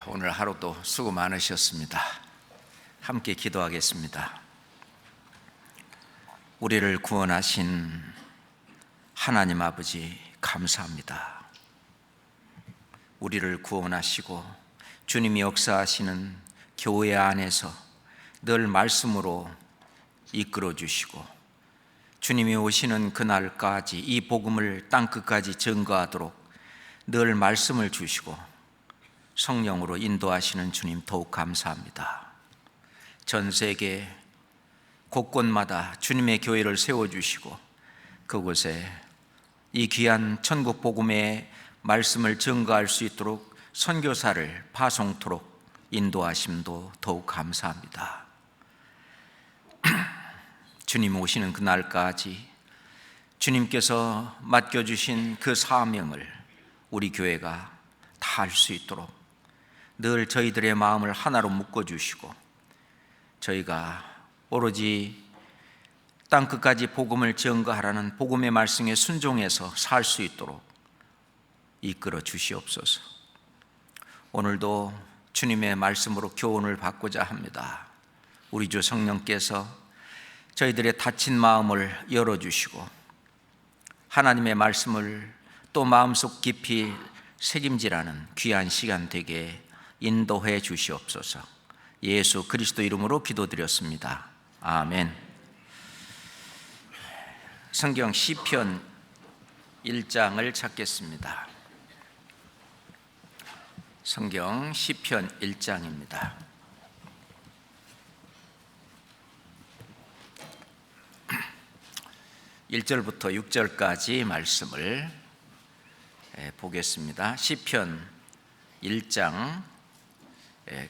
오늘 하루도 수고 많으셨습니다. 함께 기도하겠습니다. 우리를 구원하신 하나님 아버지 감사합니다. 우리를 구원하시고 주님이 역사하시는 교회 안에서 늘 말씀으로 이끌어 주시고 주님이 오시는 그날까지 이 복음을 땅끝까지 증거하도록 늘 말씀을 주시고 성령으로 인도하시는 주님 더욱 감사합니다. 전 세계 곳곳마다 주님의 교회를 세워주시고 그곳에 이 귀한 천국 복음의 말씀을 증거할 수 있도록 선교사를 파송토록 인도하심도 더욱 감사합니다. 주님 오시는 그날까지 주님께서 맡겨주신 그 사명을 우리 교회가 다 할 수 있도록 늘 저희들의 마음을 하나로 묶어주시고 저희가 오로지 땅끝까지 복음을 증거하라는 복음의 말씀에 순종해서 살 수 있도록 이끌어 주시옵소서. 오늘도 주님의 말씀으로 교훈을 받고자 합니다. 우리 주 성령께서 저희들의 닫힌 마음을 열어주시고 하나님의 말씀을 또 마음속 깊이 새김질하는 귀한 시간 되게 인도해 주시옵소서. 예수 그리스도 이름으로 기도드렸습니다. 아멘. 성경 시편 1장을 찾겠습니다. 성경 시편 1장입니다. 1절부터 6절까지 말씀을 보겠습니다. 시편 1장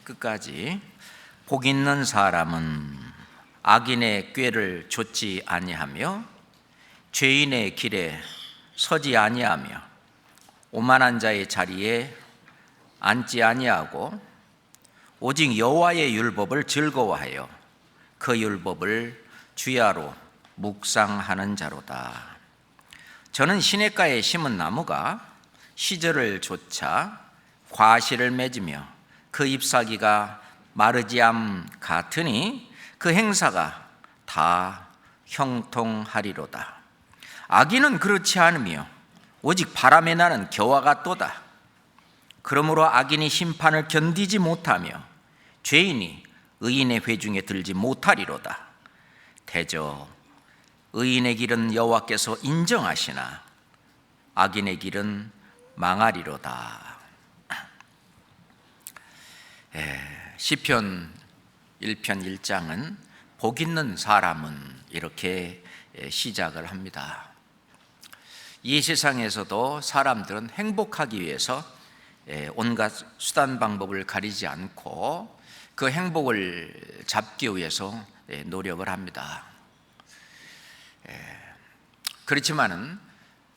끝까지. 복 있는 사람은 악인의 꾀를 좇지 아니하며 죄인의 길에 서지 아니하며 오만한 자의 자리에 앉지 아니하고 오직 여호와의 율법을 즐거워하여 그 율법을 주야로 묵상하는 자로다. 저는 시냇가에 심은 나무가 시절을 좇아 과실을 맺으며 그 잎사귀가 마르지 암 같으니 그 행사가 다 형통하리로다. 악인은 그렇지 않으며 오직 바람에 나는 겨와 같도다. 그러므로 악인이 심판을 견디지 못하며 죄인이 의인의 회중에 들지 못하리로다. 대저 의인의 길은 여호와께서 인정하시나 악인의 길은 망하리로다. 시편 1편 1장은 복 있는 사람은 이렇게 시작을 합니다. 이 세상에서도 사람들은 행복하기 위해서 온갖 수단 방법을 가리지 않고 그 행복을 잡기 위해서 노력을 합니다. 그렇지만은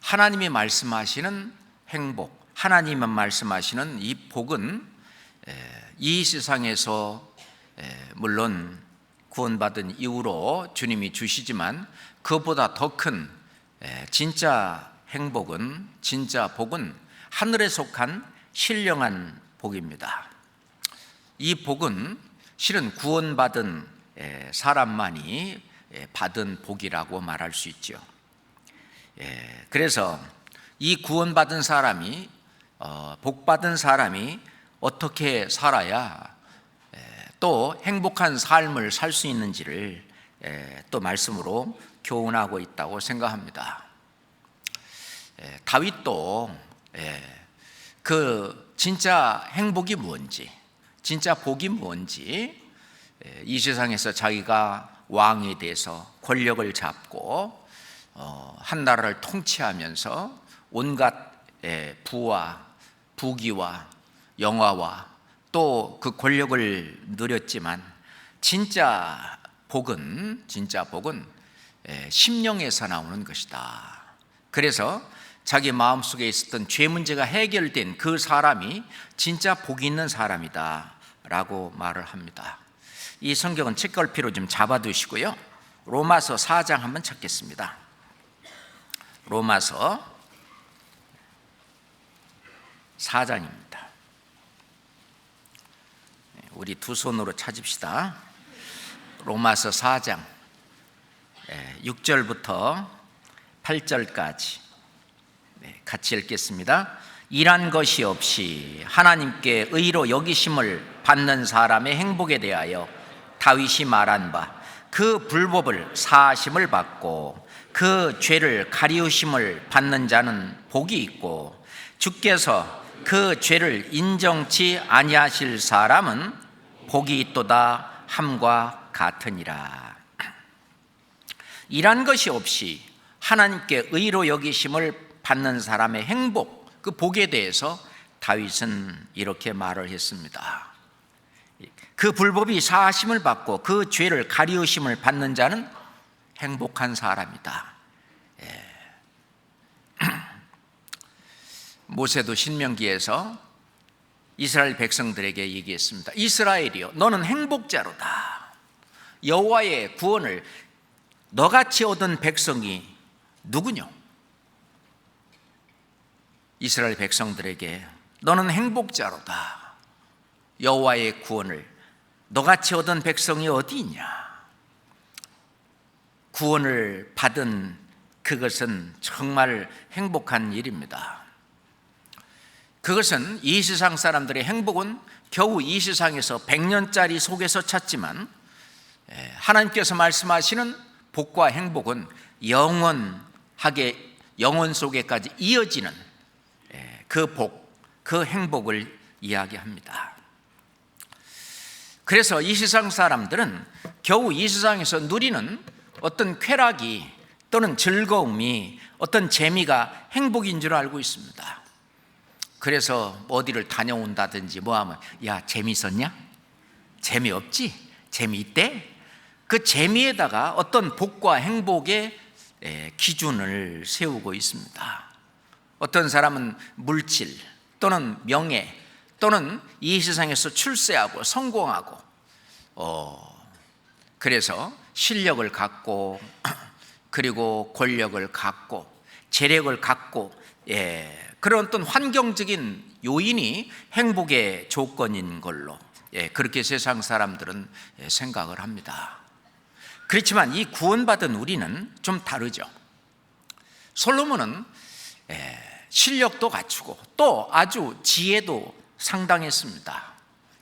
하나님이 말씀하시는 행복, 하나님이 말씀하시는 이 복은 이 세상에서 물론 구원받은 이후로 주님이 주시지만 그보다 더 큰 진짜 행복은, 진짜 복은 하늘에 속한 신령한 복입니다. 이 복은 실은 구원받은 사람만이 받은 복이라고 말할 수 있죠. 그래서 이 구원받은 사람이, 복받은 사람이 어떻게 살아야 또 행복한 삶을 살 수 있는지를 또 말씀으로 교훈하고 있다고 생각합니다. 다윗도 그 진짜 행복이 뭔지, 진짜 복이 뭔지, 이 세상에서 자기가 왕이 돼서 권력을 잡고 한 나라를 통치하면서 온갖 부와 부귀와 영화와 또 그 권력을 누렸지만 진짜 복은 심령에서 나오는 것이다. 그래서 자기 마음속에 있었던 죄 문제가 해결된 그 사람이 진짜 복이 있는 사람이다 라고 말을 합니다. 이 성경은 책걸피로 좀 잡아두시고요, 로마서 4장 한번 찾겠습니다. 로마서 4장입니다. 우리 두 손으로 찾읍시다. 로마서 4장 6절부터 8절까지 같이 읽겠습니다. 일한 것이 없이 하나님께 의로 여기심을 받는 사람의 행복에 대하여 다윗이 말한 바, 그 불법을 사하심을 받고 그 죄를 가리우심을 받는 자는 복이 있고, 주께서 그 죄를 인정치 아니하실 사람은 복이 있도다 함과 같으니라. 일한 것이 없이 하나님께 의로 여기심을 받는 사람의 행복, 그 복에 대해서 다윗은 이렇게 말을 했습니다. 그 불법이 사하심을 받고 그 죄를 가리우심을 받는 자는 행복한 사람이다. 모세도 신명기에서 이스라엘 백성들에게 얘기했습니다. 이스라엘이여, 너는 행복자로다. 여호와의 구원을 너같이 얻은 백성이 누구뇨? 이스라엘 백성들에게 너는 행복자로다. 여호와의 구원을 너같이 얻은 백성이 어디 있냐? 구원을 받은 그것은 정말 행복한 일입니다. 그것은 이 세상 사람들의 행복은 겨우 이 세상에서 100년짜리 속에서 찾지만, 하나님께서 말씀하시는 복과 행복은 영원하게, 영원 속에까지 이어지는 그 복, 그 행복을 이야기합니다. 그래서 이 세상 사람들은 겨우 이 세상에서 누리는 어떤 쾌락이 또는 즐거움이, 어떤 재미가 행복인 줄 알고 있습니다. 그래서 어디를 다녀온다든지 뭐하면, 야, 재미있었냐? 재미없지? 재미있대? 그 재미에다가 어떤 복과 행복의 기준을 세우고 있습니다. 어떤 사람은 물질 또는 명예 또는 이 세상에서 출세하고 성공하고, 그래서 실력을 갖고 그리고 권력을 갖고 재력을 갖고, 그런 어떤 환경적인 요인이 행복의 조건인 걸로 그렇게 세상 사람들은 생각을 합니다. 그렇지만 이 구원받은 우리는 좀 다르죠. 솔로몬은 실력도 갖추고 또 아주 지혜도 상당했습니다.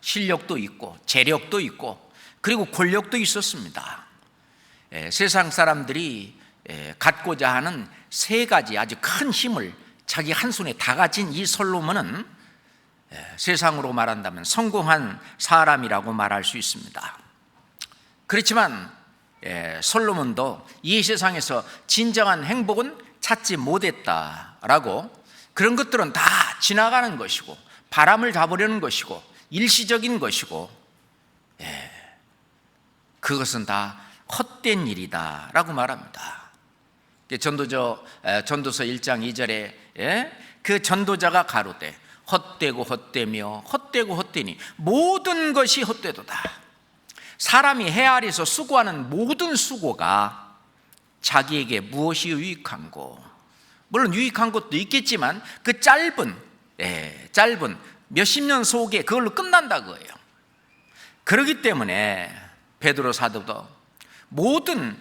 실력도 있고 재력도 있고 그리고 권력도 있었습니다. 세상 사람들이 갖고자 하는 세 가지 아주 큰 힘을 자기 한 손에 다 가진 이 솔로몬은 세상으로 말한다면 성공한 사람이라고 말할 수 있습니다. 그렇지만 솔로몬도 이 세상에서 진정한 행복은 찾지 못했다라고, 그런 것들은 다 지나가는 것이고 바람을 잡으려는 것이고 일시적인 것이고, 그것은 다 헛된 일이다라고 말합니다. 전도서 1장 2절에 그 전도자가 가로되 헛되고 헛되며 헛되고 헛되니 모든 것이 헛되도다. 사람이 해 아래서 수고하는 모든 수고가 자기에게 무엇이 유익한고, 물론 유익한 것도 있겠지만 그 짧은 몇십 년 속에 그걸로 끝난다 그거예요. 그렇기 때문에 베드로 사도도 모든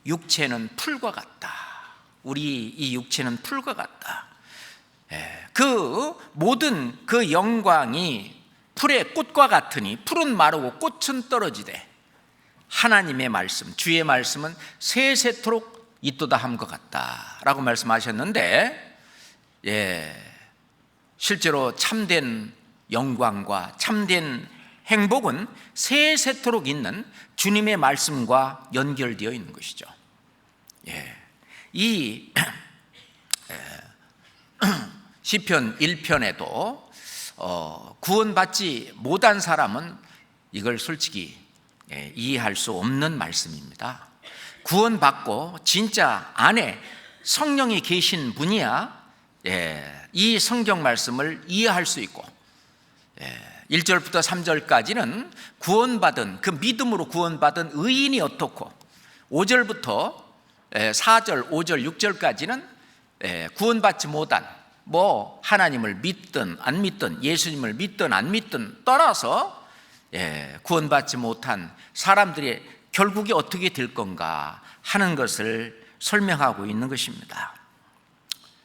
육체는 풀과 같다. 우리 이 육체는 풀과 같다. 그 모든 그 영광이 풀의 꽃과 같으니 풀은 마르고 꽃은 떨어지되 하나님의 말씀, 주의 말씀은 세세토록 있도다 함과 같다라고 말씀하셨는데, 실제로 참된 영광과 참된 행복은 세세토록 있는 주님의 말씀과 연결되어 있는 것이죠. 이 시편 1편에도 구원받지 못한 사람은 이걸 솔직히 이해할 수 없는 말씀입니다. 구원받고 진짜 안에 성령이 계신 분이야 이 성경 말씀을 이해할 수 있고, 1절부터 3절까지는 구원받은, 그 믿음으로 구원받은 의인이 어떻고, 5절부터 4절, 5절, 6절까지는 구원받지 못한, 하나님을 믿든 안 믿든, 예수님을 믿든 안 믿든 떠나서 구원받지 못한 사람들이 결국이 어떻게 될 건가 하는 것을 설명하고 있는 것입니다.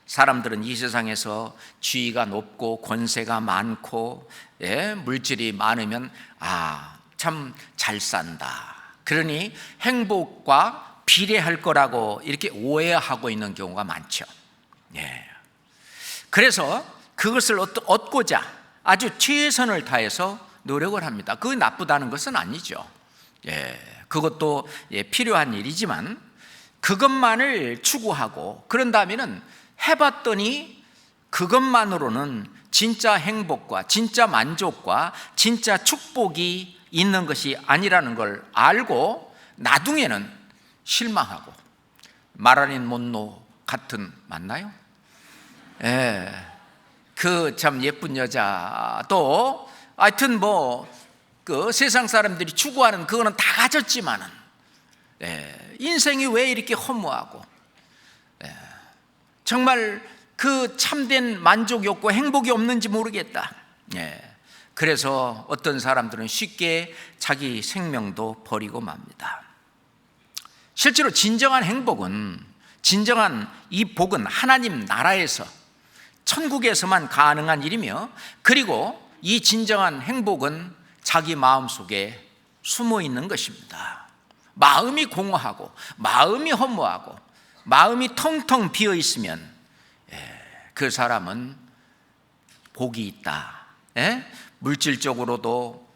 사람들은 이 세상에서 지위가 높고 권세가 많고 물질이 많으면 참 잘 산다, 그러니 행복과 비례할 거라고 이렇게 오해하고 있는 경우가 많죠. 그래서 그것을 얻고자 아주 최선을 다해서 노력을 합니다. 그게 나쁘다는 것은 아니죠. 그것도 필요한 일이지만 그것만을 추구하고 그런 다음에는 해봤더니 그것만으로는 진짜 행복과 진짜 만족과 진짜 축복이 있는 것이 아니라는 걸 알고 나중에는 실망하고 마랄린 몬로 같은, 맞나요? 그 참 예쁜 여자도 하여튼 그 세상 사람들이 추구하는 그거는 다 가졌지만은 인생이 왜 이렇게 허무하고 정말 그 참된 만족이 없고 행복이 없는지 모르겠다. 그래서 어떤 사람들은 쉽게 자기 생명도 버리고 맙니다. 실제로 진정한 행복은, 진정한 이 복은 하나님 나라에서, 천국에서만 가능한 일이며, 그리고 이 진정한 행복은 자기 마음속에 숨어 있는 것입니다. 마음이 공허하고 마음이 허무하고 마음이 텅텅 비어 있으면 그 사람은 복이 있다. 물질적으로도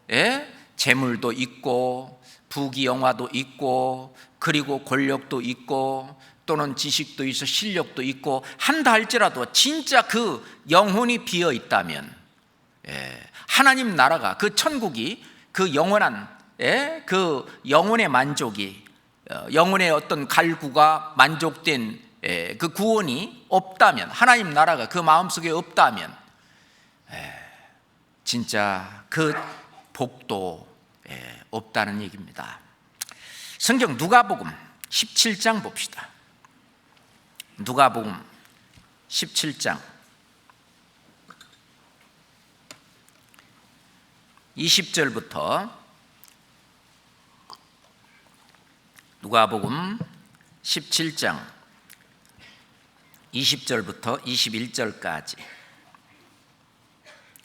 재물도 있고 부귀영화도 있고 그리고 권력도 있고 또는 지식도 있어 실력도 있고 한다 할지라도 진짜 그 영혼이 비어 있다면 하나님 나라가, 그 천국이, 그 영원한 그 영혼의 만족이, 영혼의 어떤 갈구가 만족된 그 구원이 없다면, 하나님 나라가 그 마음속에 없다면 진짜 그 복도 없다는 얘기입니다. 성경 누가복음 17장 봅시다. 누가복음 17장 20절부터 누가복음 17장 20절부터 21절까지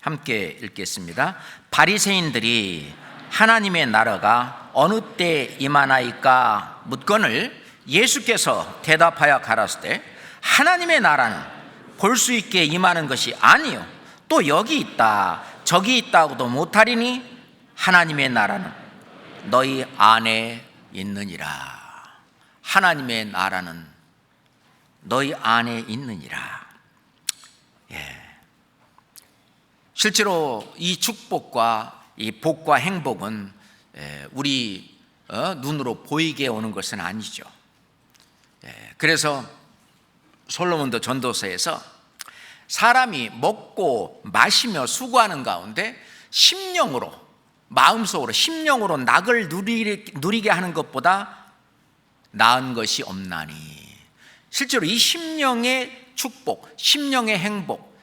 함께 읽겠습니다. 바리새인들이 하나님의 나라가 어느 때 임하나이까 묻거늘 예수께서 대답하여 가라사대 하나님의 나라는 볼 수 있게 임하는 것이 아니요 또 여기 있다 저기 있다고도 못하리니 하나님의 나라는 너희 안에 있느니라. 하나님의 나라는 너희 안에 있느니라. 실제로 이 축복과 이 복과 행복은 우리 눈으로 보이게 오는 것은 아니죠. 그래서 솔로몬도 전도서에서 사람이 먹고 마시며 수고하는 가운데 심령으로, 마음속으로 심령으로 낙을 누리게 하는 것보다 나은 것이 없나니. 실제로 이 심령의 축복, 심령의 행복,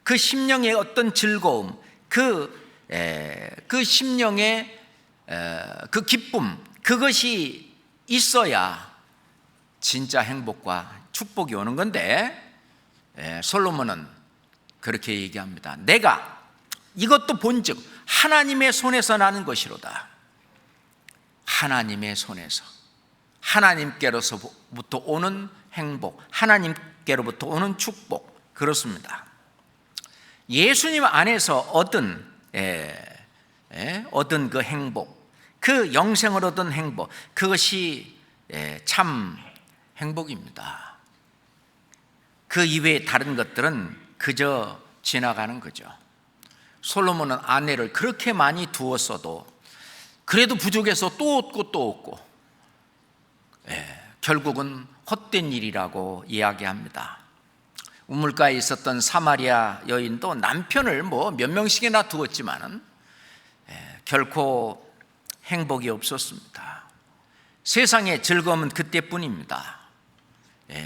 그 심령의 어떤 즐거움, 그 심령의 그 기쁨, 그것이 있어야 진짜 행복과 축복이 오는 건데 솔로몬은 그렇게 얘기합니다. 내가 이것도 본즉 하나님의 손에서 나는 것이로다. 하나님의 손에서, 하나님께로부터 오는 행복, 하나님께로부터 오는 축복, 그렇습니다. 예수님 안에서 얻은 그 행복, 그 영생을 얻은 행복, 그것이 참 행복입니다. 그 이외에 다른 것들은 그저 지나가는 거죠. 솔로몬은 아내를 그렇게 많이 두었어도 그래도 부족해서 또 얻고 또 얻고 결국은 헛된 일이라고 이야기합니다. 우물가에 있었던 사마리아 여인도 남편을 몇 명씩이나 두었지만은 결코 행복이 없었습니다. 세상의 즐거움은 그때뿐입니다.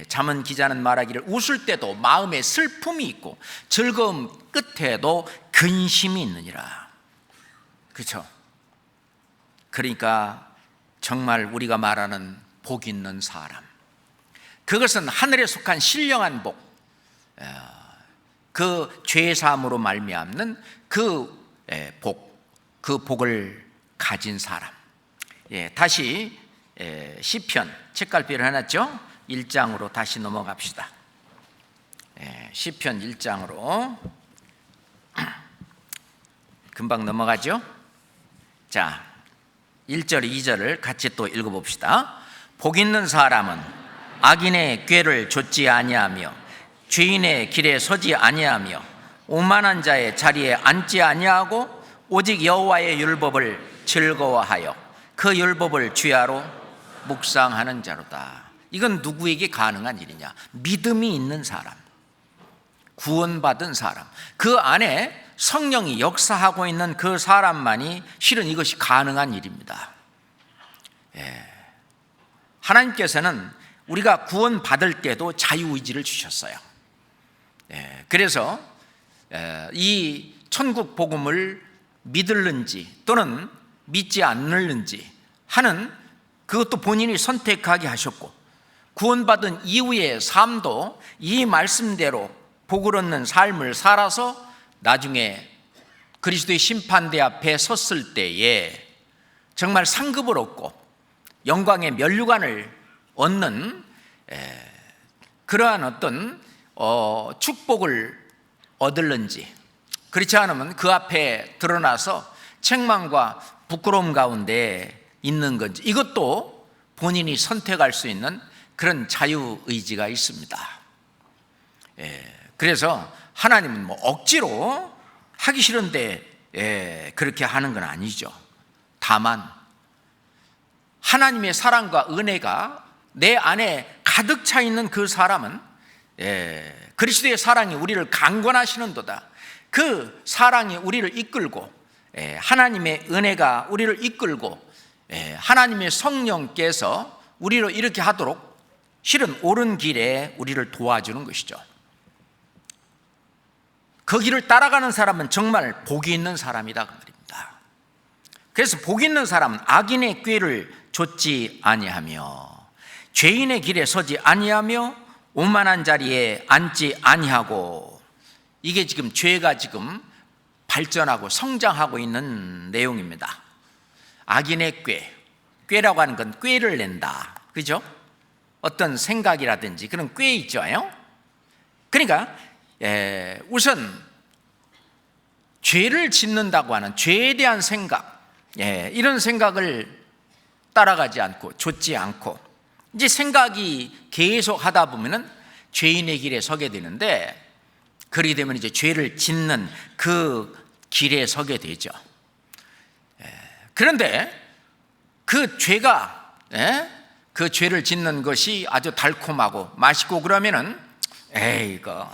잠언 기자는 말하기를 웃을 때도 마음에 슬픔이 있고 즐거움 끝에도 근심이 있느니라. 그렇죠? 그러니까 정말 우리가 말하는 복 있는 사람, 그것은 하늘에 속한 신령한 복, 그 죄사함으로 말미암는 그 복, 그 복을 가진 사람. 다시 시편 책갈피를 해놨죠? 1장으로 다시 넘어갑시다. 시편 1장으로 금방 넘어가죠? 자, 1절 2절을 같이 또 읽어봅시다. 복 있는 사람은 악인의 꾀를 좇지 아니하며 죄인의 길에 서지 아니하며 오만한 자의 자리에 앉지 아니하고 오직 여호와의 율법을 즐거워하여 그 율법을 주야로 묵상하는 자로다. 이건 누구에게 가능한 일이냐? 믿음이 있는 사람, 구원받은 사람, 그 안에 성령이 역사하고 있는 그 사람만이 실은 이것이 가능한 일입니다. 하나님께서는 우리가 구원받을 때도 자유의지를 주셨어요. 그래서 이 천국 복음을 믿을는지 또는 믿지 않을는지 하는 그것도 본인이 선택하게 하셨고, 구원받은 이후의 삶도 이 말씀대로 복을 얻는 삶을 살아서 나중에 그리스도의 심판대 앞에 섰을 때에 정말 상급을 얻고 영광의 면류관을 얻는 그러한 어떤 축복을 얻을는지, 그렇지 않으면 그 앞에 드러나서 책망과 부끄러움 가운데 있는 건지, 이것도 본인이 선택할 수 있는 그런 자유의지가 있습니다. 그래서 하나님은 뭐 억지로 하기 싫은데 그렇게 하는 건 아니죠. 다만 하나님의 사랑과 은혜가 내 안에 가득 차 있는 그 사람은 그리스도의 사랑이 우리를 강권하시는도다. 그 사랑이 우리를 이끌고 하나님의 은혜가 우리를 이끌고 하나님의 성령께서 우리를 이렇게 하도록 실은 옳은 길에 우리를 도와주는 것이죠. 그 길을 따라가는 사람은 정말 복이 있는 사람이다 그 말입니다. 그래서 복 있는 사람은 악인의 꾀를 좇지 아니하며 죄인의 길에 서지 아니하며 오만한 자리에 앉지 아니하고, 이게 지금 죄가 지금 발전하고 성장하고 있는 내용입니다. 악인의 꾀라고 하는 건 꾀를 낸다, 그죠? 어떤 생각이라든지 그런 꾀 있죠. 그러니까 우선 죄를 짓는다고 하는 죄에 대한 생각, 이런 생각을 따라가지 않고 좇지 않고, 이제 생각이 계속 하다 보면은 죄인의 길에 서게 되는데, 그렇게 되면 이제 죄를 짓는 그 길에 서게 되죠. 그런데 그 죄가 그 죄를 짓는 것이 아주 달콤하고 맛있고 그러면은 이거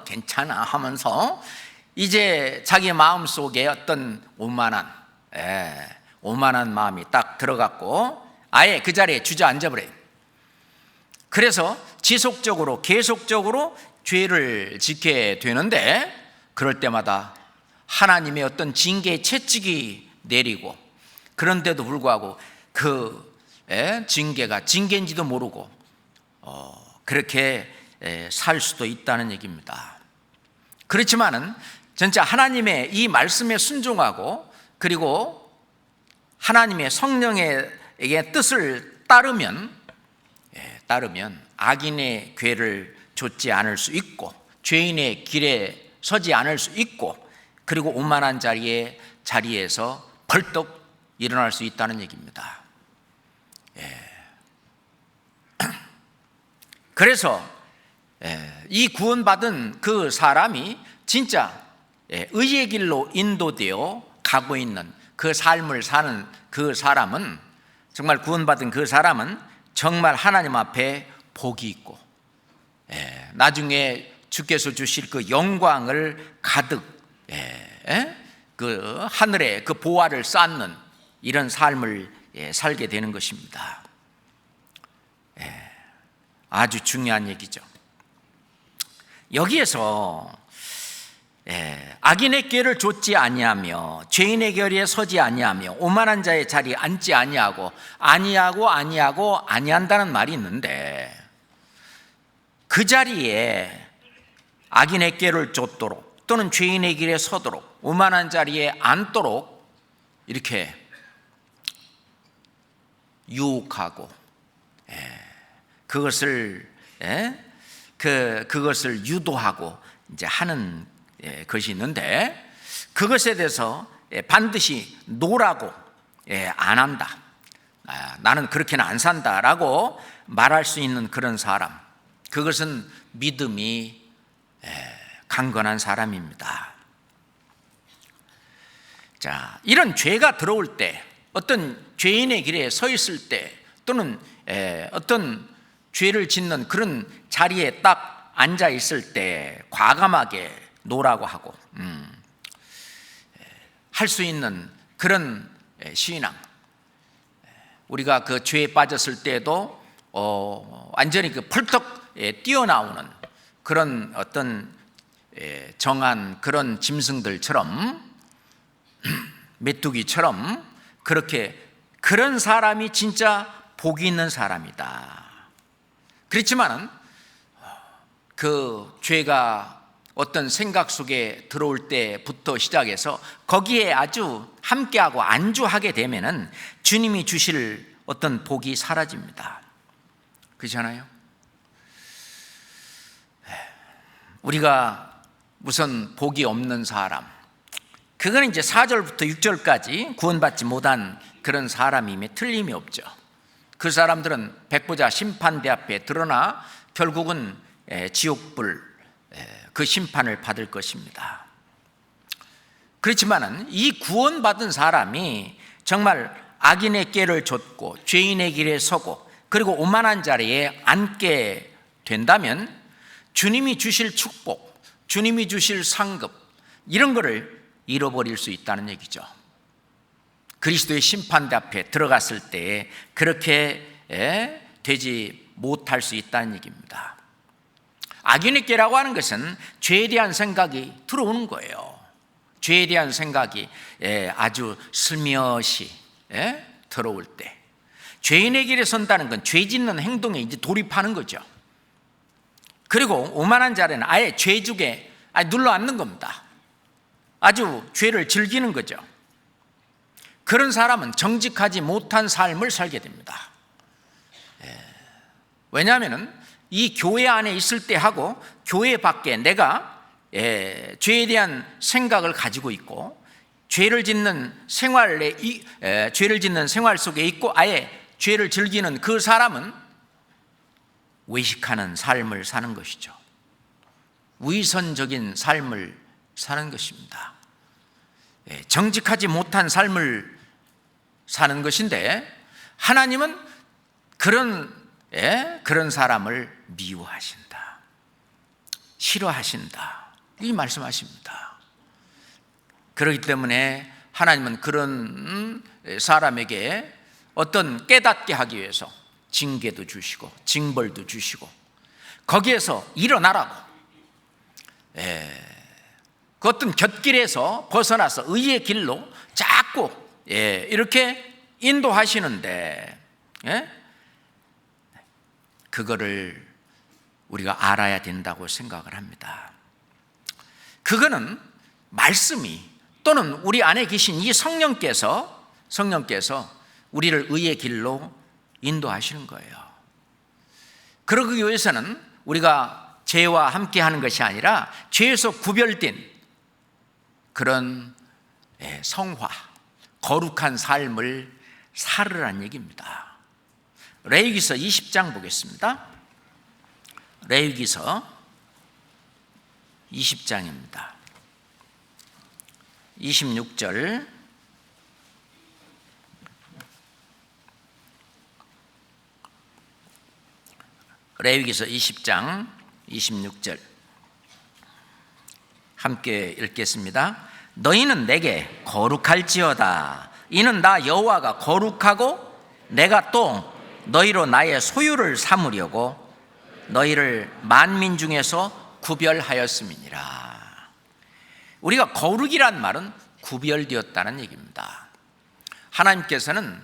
괜찮아 하면서 이제 자기 마음속에 어떤 오만한 마음이 딱 들어갔고 아예 그 자리에 주저앉아 버려요. 그래서 지속적으로 계속적으로 죄를 짓게 되는데, 그럴 때마다 하나님의 어떤 징계의 채찍이 내리고, 그런데도 불구하고 그 징계가 징계인지도 모르고 그렇게 살 수도 있다는 얘기입니다. 그렇지만은 진짜 하나님의 이 말씀에 순종하고 그리고 하나님의 성령의 뜻을 따르면 악인의 궤를 좇지 않을 수 있고 죄인의 길에 서지 않을 수 있고, 그리고 오만한 자리에서 벌떡 일어날 수 있다는 얘기입니다. 그래서 이 구원받은 그 사람이 진짜 의의 길로 인도되어 가고 있는 그 삶을 사는 그 사람은, 정말 구원받은 그 사람은 정말 하나님 앞에 복이 있고 나중에 주께서 주실 그 영광을 가득 그 하늘에 그 보화를 쌓는 이런 삶을 살게 되는 것입니다. 아주 중요한 얘기죠. 여기에서 악인의 꾀를 좇지 아니하며 죄인의 결의에 서지 아니하며 오만한 자의 자리에 앉지 아니하고 아니한다는 말이 있는데, 그 자리에 악인의 꾀를 좇도록 또는 죄인의 길에 서도록 오만한 자리에 앉도록 이렇게 유혹하고 그것을 유도하고 이제 하는 것이 있는데, 그것에 대해서 반드시 노라고 안 한다, 나는 그렇게는 안 산다라고 말할 수 있는 그런 사람, 그것은 믿음이 강건한 사람입니다. 자, 이런 죄가 들어올 때, 어떤 죄인의 길에 서 있을 때, 또는 어떤 죄를 짓는 그런 자리에 딱 앉아 있을 때 과감하게 노라고 하고 할 수 있는 그런 신앙, 우리가 그 죄에 빠졌을 때도 완전히 그 펄떡 뛰어나오는 그런 어떤 정한 그런 짐승들처럼, 메뚜기처럼 그렇게, 그런 사람이 진짜 복이 있는 사람이다. 그렇지만은 그 죄가 어떤 생각 속에 들어올 때부터 시작해서 거기에 아주 함께하고 안주하게 되면은 주님이 주실 어떤 복이 사라집니다. 그렇잖아요? 우리가 우선 복이 없는 사람, 그거는 이제 4절부터 6절까지 구원받지 못한 그런 사람임에 틀림이 없죠. 그 사람들은 백보자 심판대 앞에 드러나 결국은 지옥불, 그 심판을 받을 것입니다. 그렇지만은 이 구원받은 사람이 정말 악인의 꾀를 좇고 죄인의 길에 서고 그리고 오만한 자리에 앉게 된다면 주님이 주실 축복, 주님이 주실 상급, 이런 거를 잃어버릴 수 있다는 얘기죠. 그리스도의 심판대 앞에 들어갔을 때 그렇게 되지 못할 수 있다는 얘기입니다. 악인의 꾀라고 하는 것은 죄에 대한 생각이 들어오는 거예요. 죄에 대한 생각이 아주 슬며시 들어올 때, 죄인의 길에 선다는 건 죄 짓는 행동에 이제 돌입하는 거죠. 그리고 오만한 자는 아예 죄죽에 눌러 앉는 겁니다. 아주 죄를 즐기는 거죠. 그런 사람은 정직하지 못한 삶을 살게 됩니다. 왜냐하면 이 교회 안에 있을 때 하고 교회 밖에 내가 죄에 대한 생각을 가지고 있고 죄를 짓는 생활 속에 있고 아예 죄를 즐기는 그 사람은 외식하는 삶을 사는 것이죠. 위선적인 삶을 사는 것입니다. 정직하지 못한 삶을 사는 것인데, 하나님은 그런 사람을 미워하신다, 싫어하신다, 이 말씀하십니다. 그렇기 때문에 하나님은 그런 사람에게 어떤 깨닫게 하기 위해서 징계도 주시고 징벌도 주시고 거기에서 일어나라고, 그 어떤 곁길에서 벗어나서 의의 길로 자꾸 이렇게 인도하시는데, 그거를 우리가 알아야 된다고 생각을 합니다. 그거는 말씀이, 또는 우리 안에 계신 이 성령께서 우리를 의의 길로 인도하시는 거예요. 그러기 위해서는 우리가 죄와 함께 하는 것이 아니라 죄에서 구별된 그런 성화, 거룩한 삶을 살으란 얘기입니다. 레위기서 20장 보겠습니다. 레위기서 20장입니다. 26절, 레위기서 20장 26절 함께 읽겠습니다. 너희는 내게 거룩할지어다. 이는 나 여호와가 거룩하고 내가 또 너희로 나의 소유를 삼으려고 너희를 만민 중에서 구별하였음이니라. 우리가 거룩이란 말은 구별되었다는 얘기입니다. 하나님께서는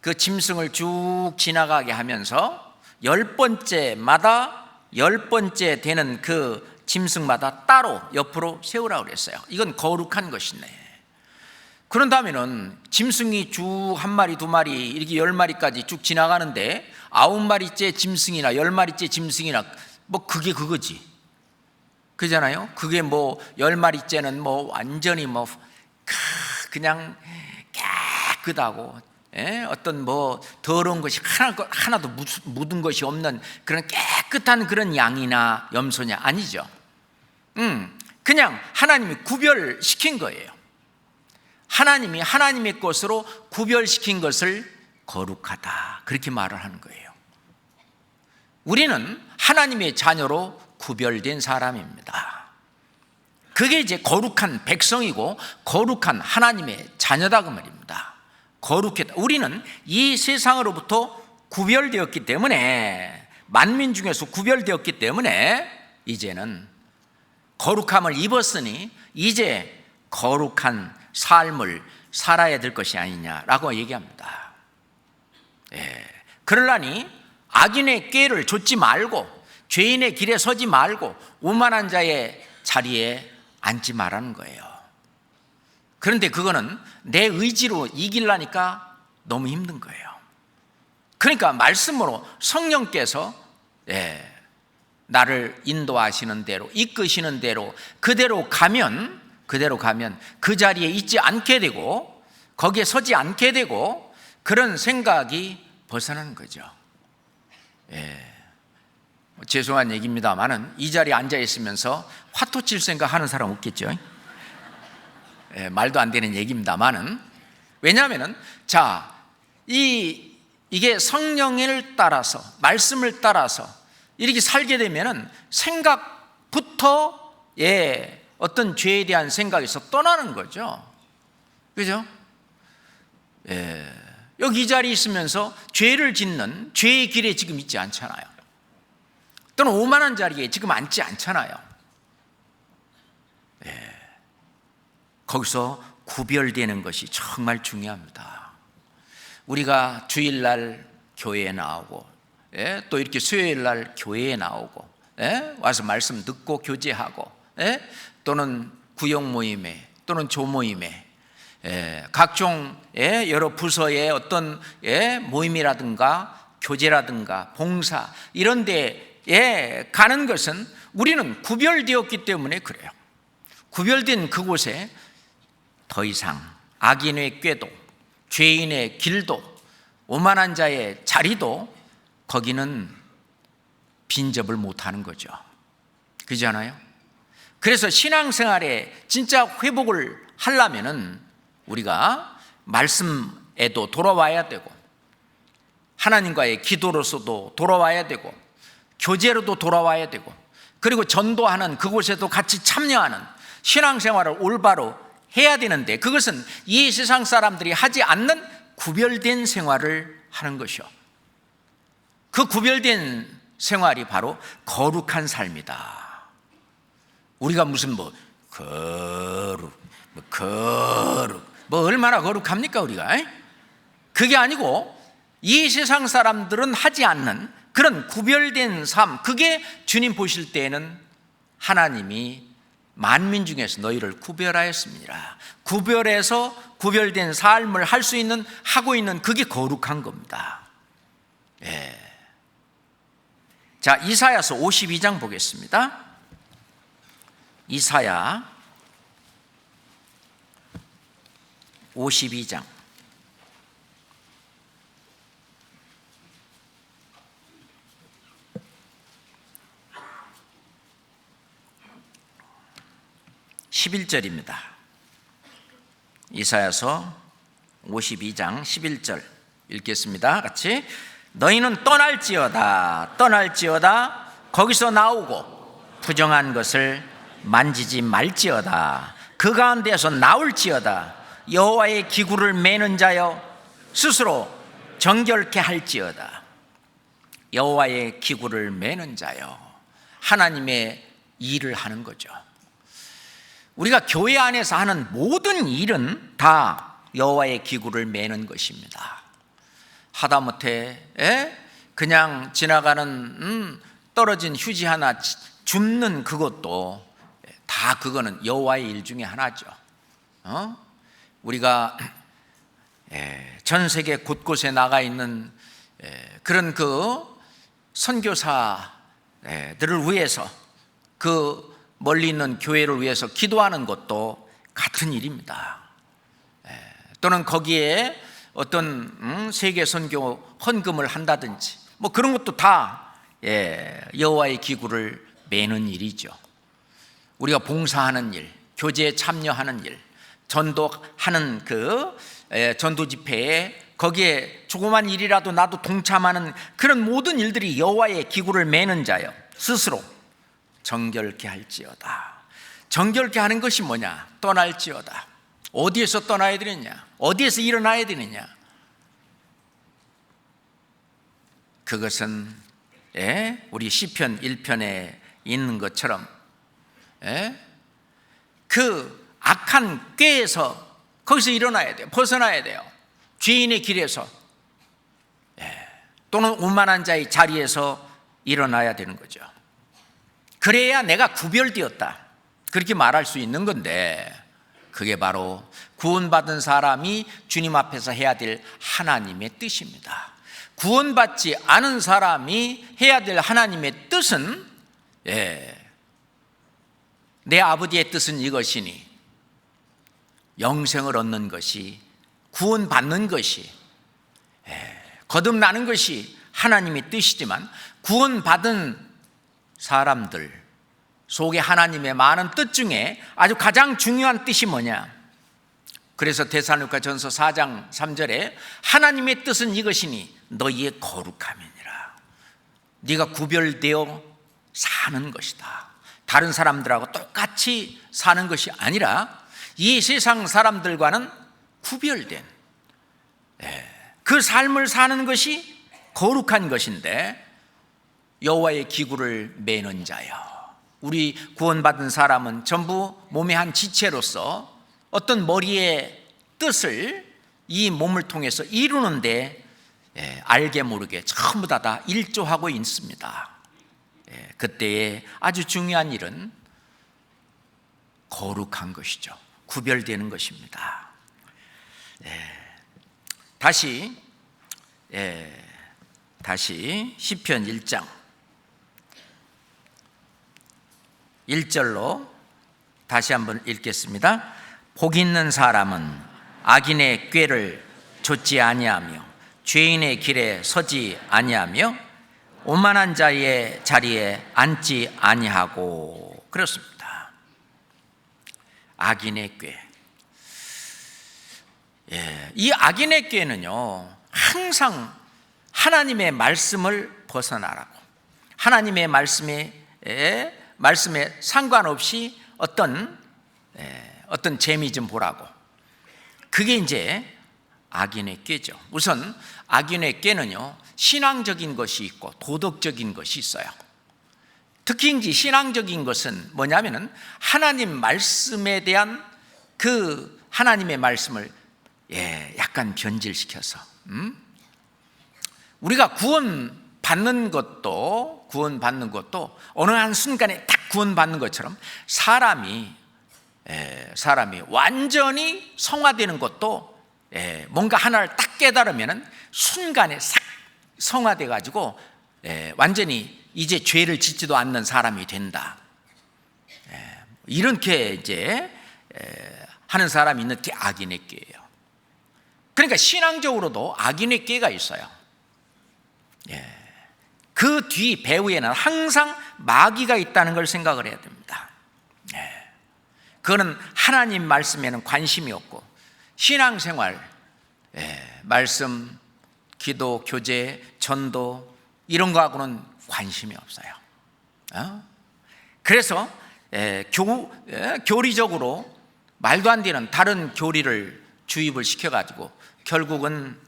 그 짐승을 쭉 지나가게 하면서 10번째마다 10번째 되는 그 짐승마다 따로 옆으로 세우라고 그랬어요. 이건 거룩한 것이네. 그런다면은 짐승이 쭉 한 마리 두 마리 이렇게 10마리까지 쭉 지나가는데 9마리째 짐승이나 10마리째 짐승이나 뭐 그게 그거지. 그잖아요. 그게 뭐 10마리째는 뭐 완전히 뭐 그냥 깨끗하고 어떤 뭐 더러운 것이 하나도 묻은 것이 없는 그런 깨끗한 그런 양이나 염소냐 아니죠. 그냥 하나님이 구별시킨 거예요. 하나님이 하나님의 것으로 구별시킨 것을 거룩하다 그렇게 말을 하는 거예요. 우리는 하나님의 자녀로 구별된 사람입니다. 그게 이제 거룩한 백성이고 거룩한 하나님의 자녀다 그 말입니다. 거룩했다. 우리는 이 세상으로부터 구별되었기 때문에, 만민 중에서 구별되었기 때문에 이제는 거룩함을 입었으니 이제 거룩한 삶을 살아야 될 것이 아니냐라고 얘기합니다. 그러려니 악인의 꾀를 좇지 말고 죄인의 길에 서지 말고 오만한 자의 자리에 앉지 말라는 거예요. 그런데 그거는 내 의지로 이기려니까 너무 힘든 거예요. 그러니까 말씀으로 성령께서 나를 인도하시는 대로 이끄시는 대로 그대로 가면 그 자리에 있지 않게 되고 거기에 서지 않게 되고 그런 생각이 벗어나는 거죠. 죄송한 얘기입니다만은 이 자리에 앉아 있으면서 화토 칠 생각 하는 사람 없겠죠. 말도 안 되는 얘기입니다만은, 왜냐하면은 이게 성령을 따라서 말씀을 따라서 이렇게 살게 되면은 생각부터 어떤 죄에 대한 생각에서 떠나는 거죠. 그죠? 여기 이 자리에 있으면서 죄를 짓는 죄의 길에 지금 있지 않잖아요. 또는 오만한 자리에 지금 앉지 않잖아요. 거기서 구별되는 것이 정말 중요합니다. 우리가 주일날 교회에 나오고 또 이렇게 수요일날 교회에 나오고 와서 말씀 듣고 교제하고 또는 구역 모임에 또는 조모임에 각종 여러 부서의 어떤 모임이라든가 교제라든가 봉사 이런 데에 가는 것은 우리는 구별되었기 때문에 그래요. 구별된 그곳에 더 이상 악인의 꾀도 죄인의 길도 오만한 자의 자리도 거기는 빈접을 못하는 거죠. 그렇지 않아요? 그래서 신앙생활에 진짜 회복을 하려면은 우리가 말씀에도 돌아와야 되고 하나님과의 기도로서도 돌아와야 되고 교제로도 돌아와야 되고 그리고 전도하는 그곳에도 같이 참여하는 신앙생활을 올바로 해야 되는데 그것은 이 세상 사람들이 하지 않는 구별된 생활을 하는 것이요. 그 구별된 생활이 바로 거룩한 삶이다. 우리가 무슨 거룩 얼마나 거룩합니까 우리가? 그게 아니고 이 세상 사람들은 하지 않는 그런 구별된 삶, 그게 주님 보실 때에는 하나님이 만민 중에서 너희를 구별하였습니다. 구별해서 구별된 삶을 할 수 있는 하고 있는 그게 거룩한 겁니다. 자, 이사야서 52장 보겠습니다. 이사야 52장 11절입니다. 이사야서 52장 11절 읽겠습니다. 같이. 너희는 떠날지어다 거기서 나오고 부정한 것을 만지지 말지어다. 그 가운데서 나올지어다. 여호와의 기구를 매는 자여 스스로 정결케 할지어다. 여호와의 기구를 매는 자여, 하나님의 일을 하는 거죠. 우리가 교회 안에서 하는 모든 일은 다 여호와의 기구를 매는 것입니다. 하다못해 그냥 지나가는 떨어진 휴지 하나 줍는 그것도 다 그거는 여호와의 일 중에 하나죠. 우리가 전 세계 곳곳에 나가 있는 그런 그 선교사들을 위해서, 그 멀리 있는 교회를 위해서 기도하는 것도 같은 일입니다. 또는 거기에 어떤 세계 선교 헌금을 한다든지 뭐 그런 것도 다 여호와의 기구를 매는 일이죠. 우리가 봉사하는 일, 교제에 참여하는 일, 전도하는 그 전도 집회에 거기에 조그만 일이라도 나도 동참하는 그런 모든 일들이 여호와의 기구를 매는 자여 스스로 정결케 할지어다. 정결케 하는 것이 뭐냐? 떠날지어다. 어디에서 떠나야 되느냐? 어디에서 일어나야 되느냐? 그것은 우리 시편 1편에 있는 것처럼 그 악한 꾀에서 거기서 일어나야 돼요. 벗어나야 돼요. 죄인의 길에서 또는 오만한 자의 자리에서 일어나야 되는 거죠. 그래야 내가 구별되었다, 그렇게 말할 수 있는 건데, 그게 바로 구원받은 사람이 주님 앞에서 해야 될 하나님의 뜻입니다. 구원받지 않은 사람이 해야 될 하나님의 뜻은 내 아버지의 뜻은 이것이니 영생을 얻는 것이, 구원받는 것이, 거듭나는 것이 하나님의 뜻이지만, 구원받은 사람들 속에 하나님의 많은 뜻 중에 아주 가장 중요한 뜻이 뭐냐? 그래서 데살로니가전서 4장 3절에 하나님의 뜻은 이것이니 너희의 거룩함이니라. 네가 구별되어 사는 것이다. 다른 사람들하고 똑같이 사는 것이 아니라 이 세상 사람들과는 구별된 그 삶을 사는 것이 거룩한 것인데, 여호와의 기구를 매는 자여. 우리 구원받은 사람은 전부 몸의 한 지체로서 어떤 머리의 뜻을 이 몸을 통해서 이루는데 알게 모르게 전부 다 일조하고 있습니다. 그때의 아주 중요한 일은 거룩한 것이죠. 구별되는 것입니다. 다시 시편 1장 1절로 다시 한번 읽겠습니다. 복 있는 사람은 악인의 꾀를 좇지 아니하며 죄인의 길에 서지 아니하며 오만한 자의 자리에 앉지 아니하고. 그렇습니다. 악인의 꾀. 이 악인의 꾀는요, 항상 하나님의 말씀을 벗어나라고, 하나님의 말씀에 상관없이 어떤 재미 좀 보라고, 그게 이제 악인의 꾀죠. 우선 악인의 꾀는요, 신앙적인 것이 있고 도덕적인 것이 있어요. 특히 이제 신앙적인 것은 뭐냐면은 하나님 말씀에 대한 그 하나님의 말씀을 약간 변질시켜서 우리가 구원받는 것도 어느 한 순간에 딱 구원받는 것처럼 사람이 완전히 성화되는 것도 뭔가 하나를 딱 깨달으면은 순간에 싹 성화돼 가지고 완전히 이제 죄를 짓지도 않는 사람이 된다. 이렇게 이제 하는 사람이 있는 게 악인의 꾀예요. 그러니까 신앙적으로도 악인의 꾀가 있어요. 그 뒤 배후에는 항상 마귀가 있다는 걸 생각을 해야 됩니다. 그거는 하나님 말씀에는 관심이 없고 신앙생활, 말씀, 기도, 교제, 전도 이런 거하고는 관심이 없어요. 그래서 교리적으로 말도 안 되는 다른 교리를 주입을 시켜가지고 결국은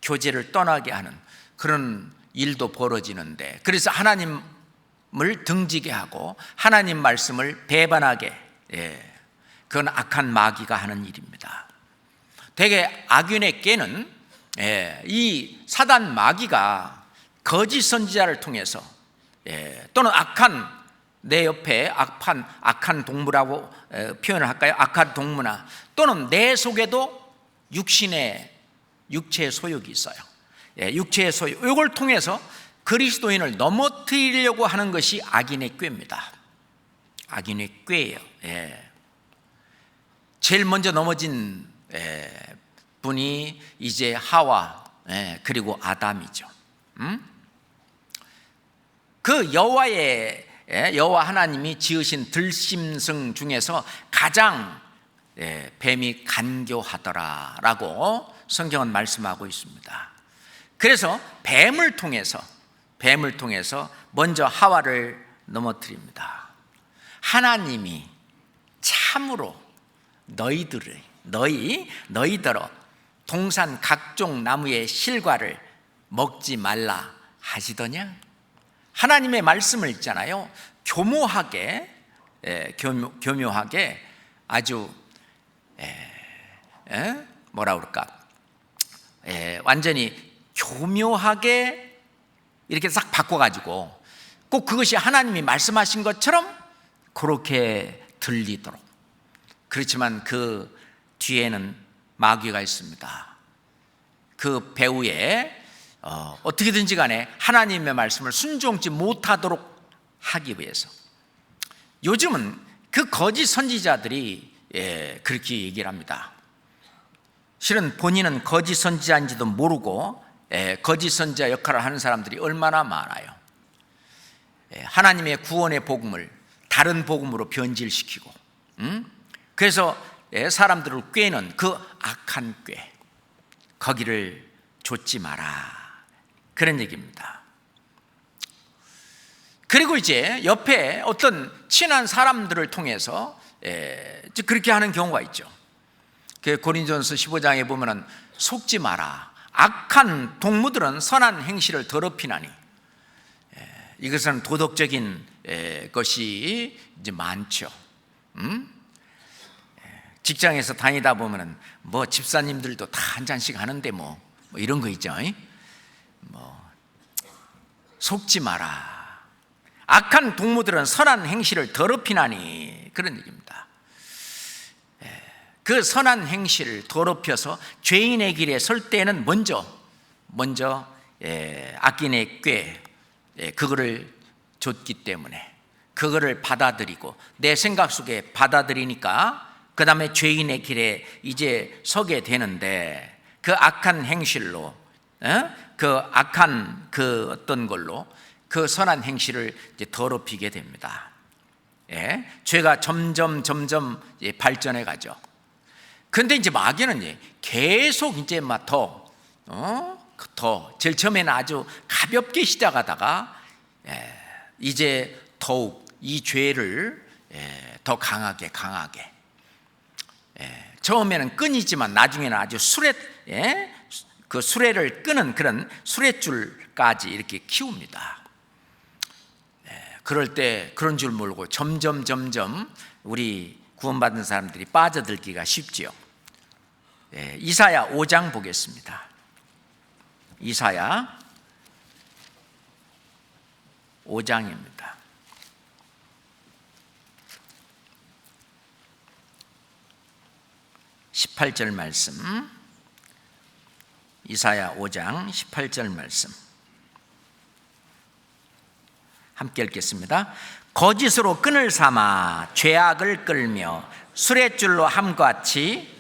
교제를 떠나게 하는 그런 일도 벌어지는데, 그래서 하나님을 등지게 하고 하나님 말씀을 배반하게, 그건 악한 마귀가 하는 일입니다. 대개 악인의 꾀는 이 사단 마귀가 거짓 선지자를 통해서 또는 내 옆에 악한 동물하고 표현을 할까요? 악한 동물아, 또는 내 속에도 육체의 소욕이 있어요. 육체의 소욕, 이걸 통해서 그리스도인을 넘어뜨리려고 하는 것이 악인의 꾀입니다. 악인의 꾀예요. 제일 먼저 넘어진 분이 이제 하와 그리고 아담이죠. 그 여호와 하나님이 지으신 들짐승 중에서 가장 뱀이 간교하더라라고 성경은 말씀하고 있습니다. 그래서 뱀을 통해서 먼저 하와를 넘어뜨립니다. 하나님이 참으로 너희더러 동산 각종 나무의 실과를 먹지 말라 하시더냐? 하나님의 말씀을 있잖아요. 교묘하게 아주 뭐라 그럴까? 완전히 교묘하게 이렇게 싹 바꿔가지고 꼭 그것이 하나님이 말씀하신 것처럼 그렇게 들리도록. 그렇지만 그 뒤에는 마귀가 있습니다. 그 배후에 어떻게든지 간에 하나님의 말씀을 순종치 못하도록 하기 위해서. 요즘은 그 거짓 선지자들이 그렇게 얘기를 합니다. 실은 본인은 거짓 선지자인지도 모르고 거짓 선지자 역할을 하는 사람들이 얼마나 많아요. 하나님의 구원의 복음을 다른 복음으로 변질시키고, 그래서 사람들을 꾀는 그 악한 꾀, 거기를 좇지 마라, 그런 얘기입니다. 그리고 이제 옆에 어떤 친한 사람들을 통해서 그렇게 하는 경우가 있죠. 고린도전서 15장에 보면은 속지 마라, 악한 동무들은 선한 행실을 더럽히나니. 이것은 도덕적인 것이 이제 많죠. 직장에서 다니다 보면은 뭐 집사님들도 다 한 잔씩 하는데 뭐 이런 거 있죠. 속지 마라, 악한 동무들은 선한 행실을 더럽히나니, 그런 얘기입니다. 그 선한 행실을 더럽혀서 죄인의 길에 설 때는 먼저 악인의 꾀, 그거를 줬기 때문에 그거를 받아들이고 내 생각 속에 받아들이니까 그 다음에 죄인의 길에 이제 서게 되는데, 그 악한 행실로 그 악한 그 어떤 걸로 그 선한 행실을 이제 더럽히게 됩니다. 죄가 점점 발전해 가죠. 그런데 이제 마귀는 계속 이제 막 더 제일 처음에는 아주 가볍게 시작하다가 이제 더욱 이 죄를 더 강하게 처음에는 끈이지만 나중에는 아주 그 수레를 끄는 그런 수레줄까지 이렇게 키웁니다. 그럴 때 그런 줄 모르고 점점 우리 구원받은 사람들이 빠져들기가 쉽지요. 이사야 5장 보겠습니다. 이사야 5장입니다. 18절 말씀, 이사야 5장 18절 말씀 함께 읽겠습니다. 거짓으로 끈을 삼아 죄악을 끌며 수레줄로 함같이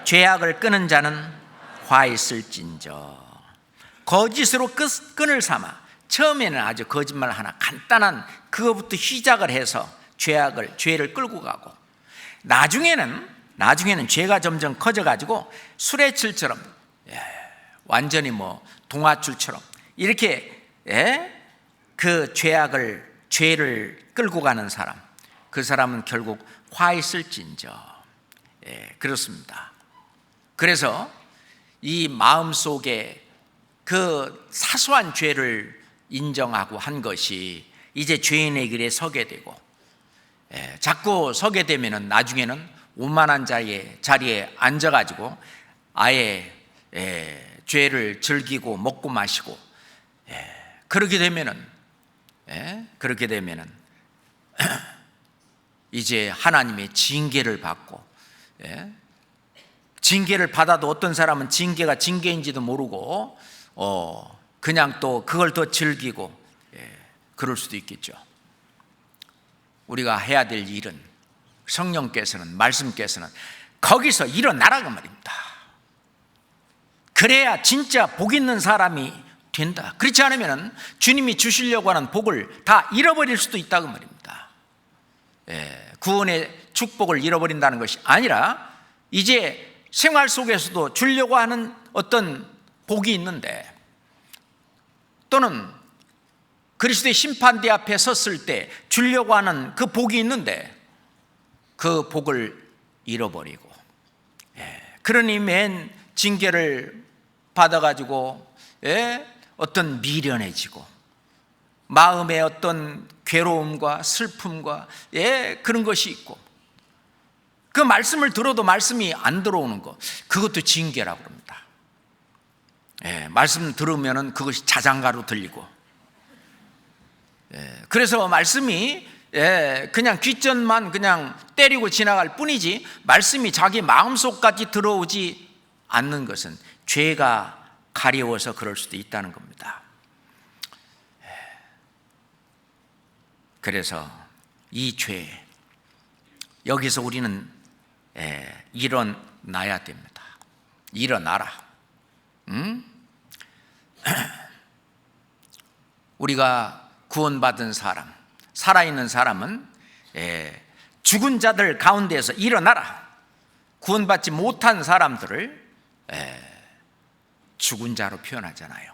죄악을 끄는 자는 화 있을진저. 거짓으로 끈을 삼아, 처음에는 아주 거짓말 하나 간단한 그거부터 시작을 해서 죄를 끌고 가고, 나중에는 죄가 점점 커져가지고 수레줄처럼 완전히 동아줄처럼 이렇게 그 죄를 끌고 가는 사람, 그 사람은 결국 화 있을진저. 그렇습니다. 그래서 이 마음속에 그 사소한 죄를 인정하고 한 것이 이제 죄인의 길에 서게 되고, 자꾸 서게 되면은 나중에는 오만한 자리에 앉아가지고 아예 죄를 즐기고 먹고 마시고 그렇게 되면은 이제 하나님의 징계를 받고 징계를 받아도 어떤 사람은 징계가 징계인지도 모르고 그냥 또 그걸 더 즐기고 그럴 수도 있겠죠. 우리가 해야 될 일은 성령께서는 말씀께서는 거기서 일어나라고 말입니다. 그래야 진짜 복 있는 사람이 된다. 그렇지 않으면 주님이 주시려고 하는 복을 다 잃어버릴 수도 있다고 말입니다. 구원의 축복을 잃어버린다는 것이 아니라 이제 생활 속에서도 주려고 하는 어떤 복이 있는데, 또는 그리스도의 심판대 앞에 섰을 때 주려고 하는 그 복이 있는데 그 복을 잃어버리고 그러니 맨 징계를 받아가지고 어떤 미련해지고 마음에 어떤 괴로움과 슬픔과 그런 것이 있고, 그 말씀을 들어도 말씀이 안 들어오는 것, 그것도 징계라고 합니다. 말씀 들으면은 그것이 자장가로 들리고, 그래서 말씀이 그냥 귓전만 그냥 때리고 지나갈 뿐이지 말씀이 자기 마음속까지 들어오지 않는 것은 죄가 가려워서 그럴 수도 있다는 겁니다. 그래서 이 죄, 여기서 우리는 일어나야 됩니다. 일어나라. 우리가 구원받은 사람, 살아있는 사람은 죽은 자들 가운데에서 일어나라. 구원받지 못한 사람들을 죽은 자로 표현하잖아요.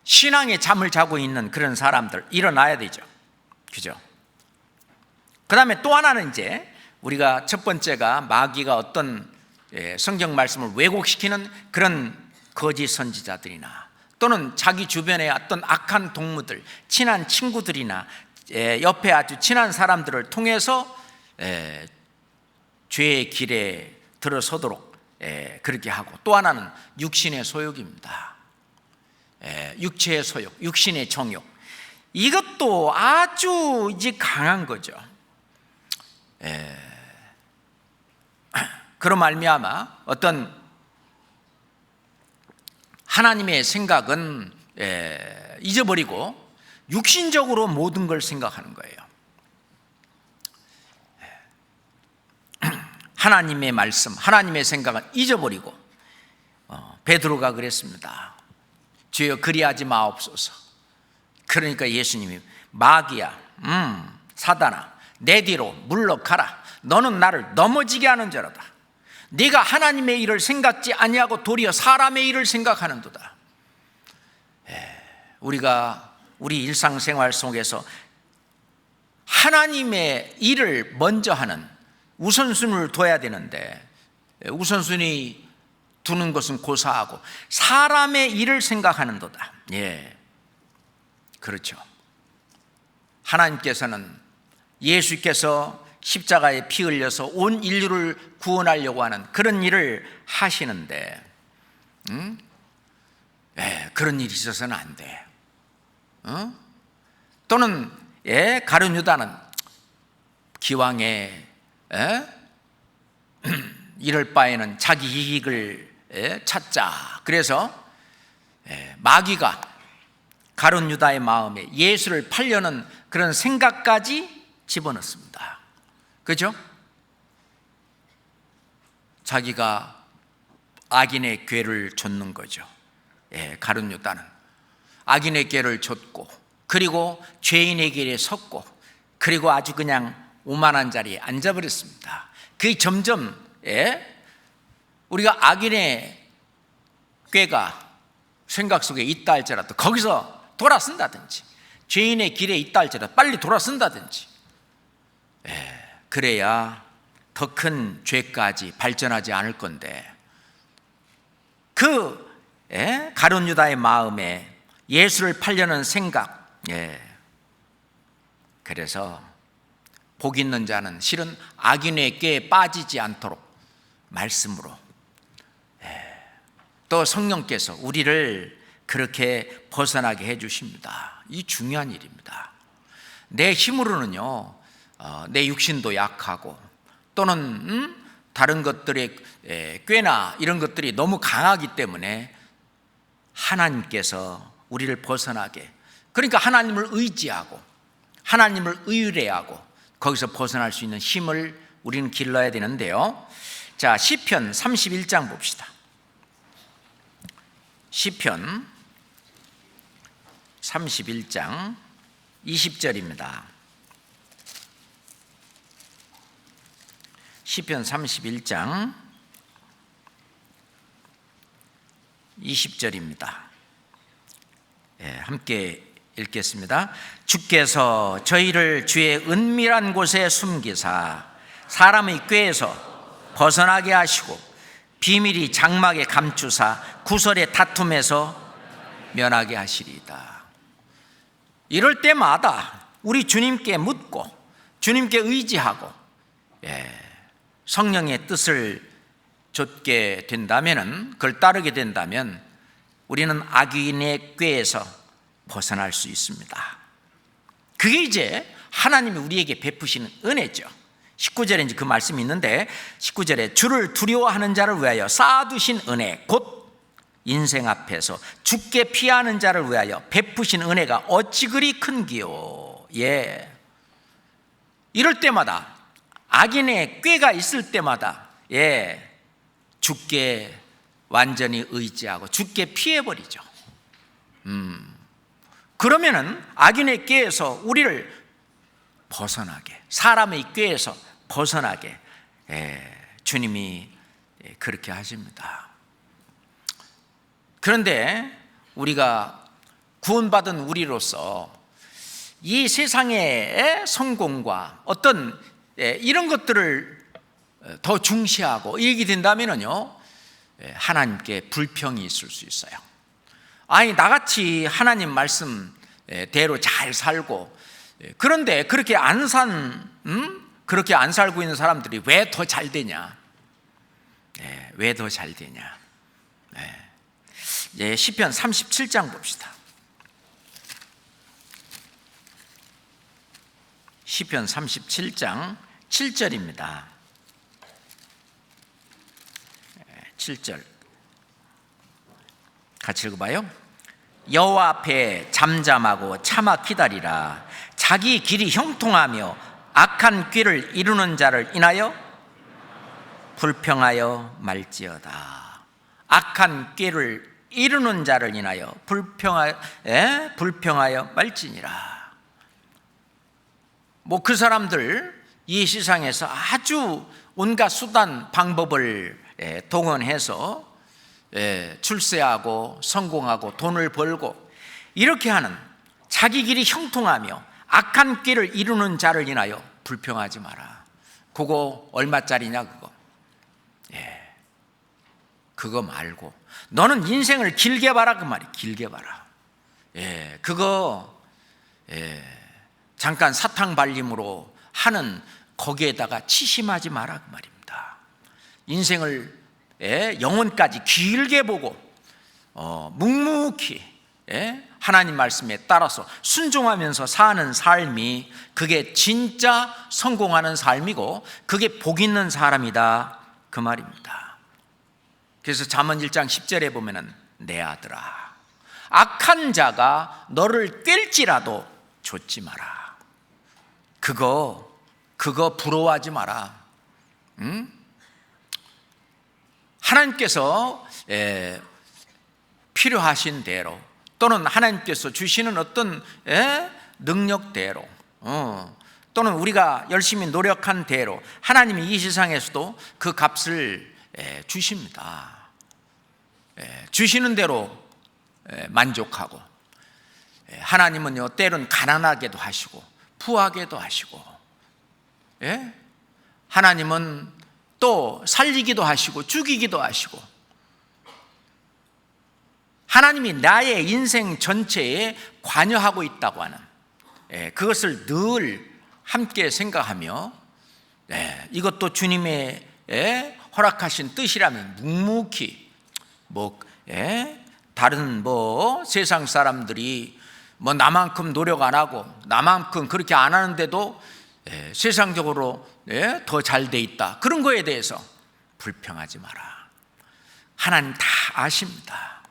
신앙의 잠을 자고 있는 그런 사람들 일어나야 되죠. 그죠? 그 다음에 또 하나는 이제 우리가 첫 번째가 마귀가 어떤 성경 말씀을 왜곡시키는 그런 거짓 선지자들이나 또는 자기 주변의 어떤 악한 동무들, 친한 친구들이나 옆에 아주 친한 사람들을 통해서 죄의 길에 들어서도록 그렇게 하고, 또 하나는 육신의 소욕입니다. 육체의 소욕, 육신의 정욕, 이것도 아주 이제 강한 거죠. 그런 말미암아 어떤 하나님의 생각은 잊어버리고 육신적으로 모든 걸 생각하는 거예요. 하나님의 말씀, 하나님의 생각은 잊어버리고 베드로가 그랬습니다. 주여 그리하지 마옵소서. 그러니까 예수님이 마귀야, 사단아, 내 뒤로 물러가라. 너는 나를 넘어지게 하는 자로다. 네가 하나님의 일을 생각지 아니하고 도리어 사람의 일을 생각하는도다. 우리가 우리 일상생활 속에서 하나님의 일을 먼저 하는 우선순위를 둬야 되는데, 우선순위 두는 것은 고사하고 사람의 일을 생각하는도다. 그렇죠. 하나님께서는 예수께서 십자가에 피 흘려서 온 인류를 구원하려고 하는 그런 일을 하시는데 그런 일이 있어서는 안 돼. 또는 가룟 유다는 기왕에 이럴 바에는 자기 이익을 찾자. 그래서 마귀가 가룟 유다의 마음에 예수를 팔려는 그런 생각까지 집어넣습니다. 그렇죠? 자기가 악인의 궤를 좇는 거죠. 가룟 유다는 악인의 궤를 좇고, 그리고 죄인의 길에 섰고, 그리고 아주 그냥 오만한 자리에 앉아버렸습니다. 그게 점점 우리가 악인의 꾀가 생각 속에 있다 할지라도 거기서 돌아선다든지, 죄인의 길에 있다 할지라도 빨리 돌아선다든지, 그래야 더 큰 죄까지 발전하지 않을 건데, 그 가룟 유다의 마음에 예수를 팔려는 생각, 그래서 복 있는 자는 실은 악인의 꾀에 빠지지 않도록 말씀으로, 또 성령께서 우리를 그렇게 벗어나게 해주십니다. 이 중요한 일입니다. 내 힘으로는요, 내 육신도 약하고 또는 다른 것들의 꾀나 이런 것들이 너무 강하기 때문에 하나님께서 우리를 벗어나게, 그러니까 하나님을 의지하고 하나님을 의뢰하고 거기서 벗어날 수 있는 힘을 우리는 길러야 되는데요. 자, 시편 31장 봅시다. 시편 31장 20절입니다. 시편 31장 20절입니다. 함께 읽겠습니다. 주께서 저희를 주의 은밀한 곳에 숨기사 사람의 꾀에서 벗어나게 하시고 비밀이 장막에 감추사 구설의 다툼에서 면하게 하시리이다. 이럴 때마다 우리 주님께 묻고 주님께 의지하고 성령의 뜻을 좇게 된다면, 그걸 따르게 된다면 우리는 악인의 꾀에서 벗어날 수 있습니다. 그게 이제 하나님이 우리에게 베푸시는 은혜죠. 19절에 이제 그 말씀이 있는데, 19절에 주를 두려워하는 자를 위하여 쌓아두신 은혜 곧 인생 앞에서 죽게 피하는 자를 위하여 베푸신 은혜가 어찌 그리 큰기요. 이럴 때마다, 악인의 꾀가 있을 때마다 죽게 완전히 의지하고 죽게 피해버리죠. 그러면은 악인의 꾀에서 우리를 벗어나게, 사람의 꾀에서 벗어나게 주님이 그렇게 하십니다. 그런데 우리가 구원받은 우리로서 이 세상의 성공과 어떤 이런 것들을 더 중시하고 이렇게 된다면요, 하나님께 불평이 있을 수 있어요. 아니, 나같이 하나님 말씀대로 잘 살고, 그런데 그렇게 안 살고 있는 사람들이 왜 더 잘 되냐? 왜 더 잘 되냐? 시편 37장 봅시다. 시편 37장 7절입니다. 7절 같이 읽어봐요. 여호와 앞에 잠잠하고 참아 기다리라. 자기 길이 형통하며 악한 꾀를 이루는 자를 인하여 불평하여 말지어다. 악한 꾀를 이루는 자를 인하여 불평하여 말지니라. 그 사람들 이 세상에서 아주 온갖 수단 방법을 동원해서 출세하고 성공하고 돈을 벌고 이렇게 하는, 자기 길이 형통하며 악한 꾀를 이루는 자를 인하여 불평하지 마라. 그거 얼마짜리냐 그거. 그거 말고 너는 인생을 길게 봐라 그 말이. 길게 봐라. 그거 잠깐 사탕발림으로 하는 거기에다가 치심하지 마라 그 말입니다. 인생을 영혼까지 길게 보고 묵묵히 하나님 말씀에 따라서 순종하면서 사는 삶이, 그게 진짜 성공하는 삶이고 그게 복 있는 사람이다 그 말입니다. 그래서 잠언 1장 10절에 보면은 내 아들아, 악한 자가 너를 꿰일지라도 좇지 마라. 그거 부러워하지 마라. 하나님께서 필요하신 대로, 또는 하나님께서 주시는 어떤 능력대로, 또는 우리가 열심히 노력한 대로 하나님이 이 세상에서도 그 값을 주십니다. 주시는 대로 만족하고, 하나님은요 때론 가난하게도 하시고 부하게도 하시고, 하나님은 또 살리기도 하시고 죽이기도 하시고, 하나님이 나의 인생 전체에 관여하고 있다고 하는, 그것을 늘 함께 생각하며 이것도 주님의 허락하신 뜻이라면 묵묵히 다른 세상 사람들이 나만큼 노력 안 하고 나만큼 그렇게 안 하는데도 세상적으로 더 잘 돼 있다, 그런 거에 대해서 불평하지 마라. 하나님 다 아십니다.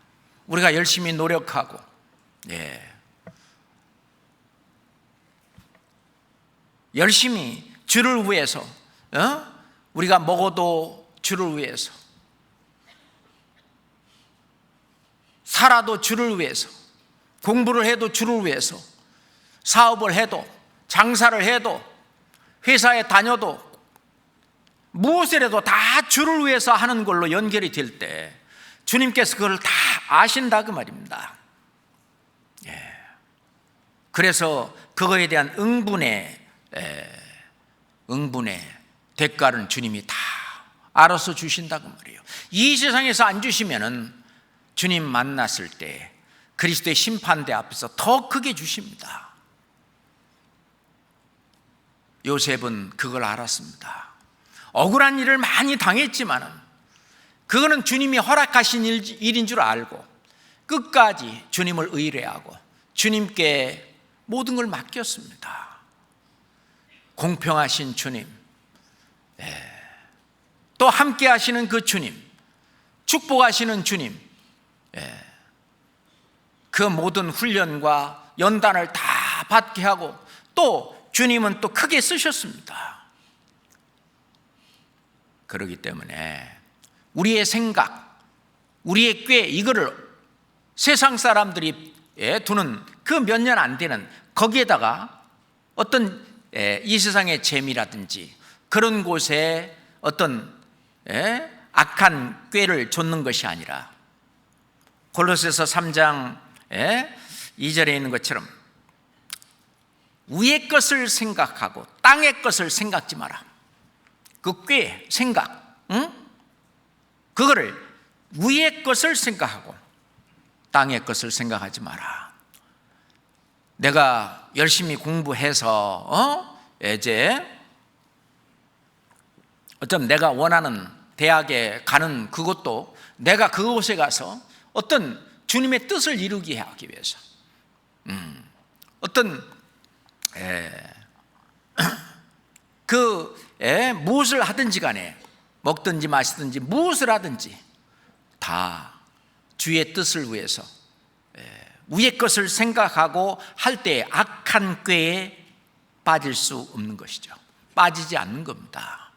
우리가 열심히 노력하고 열심히 주를 위해서 우리가 먹어도 주를 위해서, 살아도 주를 위해서, 공부를 해도 주를 위해서, 사업을 해도, 장사를 해도, 회사에 다녀도, 무엇이라도 다 주를 위해서 하는 걸로 연결이 될 때 주님께서 그걸 다 아신다, 그 말입니다. 그래서 그거에 대한 응분의 대가는 주님이 다 알아서 주신다고 말이에요. 이 세상에서 안 주시면은 주님 만났을 때 그리스도의 심판대 앞에서 더 크게 주십니다. 요셉은 그걸 알았습니다. 억울한 일을 많이 당했지만은 그거는 주님이 허락하신 일인 줄 알고 끝까지 주님을 의뢰하고 주님께 모든 걸 맡겼습니다. 공평하신 주님, 또 함께 하시는 그 주님, 축복하시는 주님, 그 모든 훈련과 연단을 다 받게 하고 또 주님은 또 크게 쓰셨습니다. 그렇기 때문에 우리의 생각, 우리의 꾀, 이거를 세상 사람들이 두는 그 몇 년 안 되는 거기에다가 어떤 이 세상의 재미라든지 그런 곳에 어떤 악한 꾀를 좇는 것이 아니라 골로새서 3장 2절에 있는 것처럼 위의 것을 생각하고 땅의 것을 생각지 마라. 그 꾀, 생각, 그거를 위의 것을 생각하고 땅의 것을 생각하지 마라. 내가 열심히 공부해서 이제 어쩌면 내가 원하는 대학에 가는 그것도 내가 그곳에 가서 어떤 주님의 뜻을 이루게 하기 위해서 어떤 무엇을 하든지 간에 먹든지 마시든지 무엇을 하든지 다 주의 뜻을 위해서 위의 것을 생각하고 할 때 악한 꾀에 빠질 수 없는 것이죠. 빠지지 않는 겁니다.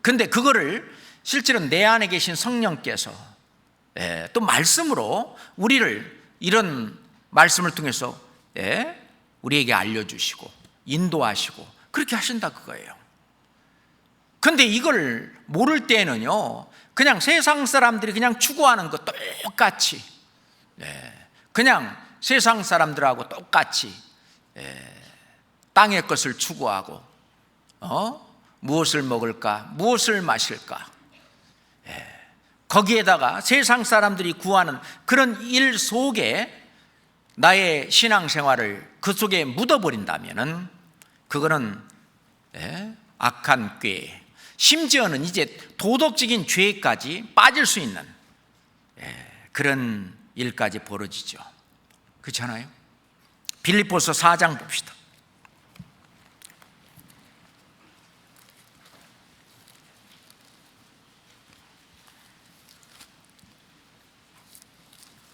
그런데 그거를 실제로 내 안에 계신 성령께서 또 말씀으로 우리를 이런 말씀을 통해서 우리에게 알려주시고 인도하시고 그렇게 하신다, 그거예요. 그런데 이걸 모를 때는요, 그냥 세상 사람들이 그냥 추구하는 것 똑같이 그냥 세상 사람들하고 똑같이 땅의 것을 추구하고 무엇을 먹을까, 무엇을 마실까, 거기에다가 세상 사람들이 구하는 그런 일 속에 나의 신앙생활을 그 속에 묻어버린다면은 그거는 악한 꾀, 심지어는 이제 도덕적인 죄까지 빠질 수 있는 그런 일까지 벌어지죠. 그렇잖아요. 빌립보서 4장 봅시다.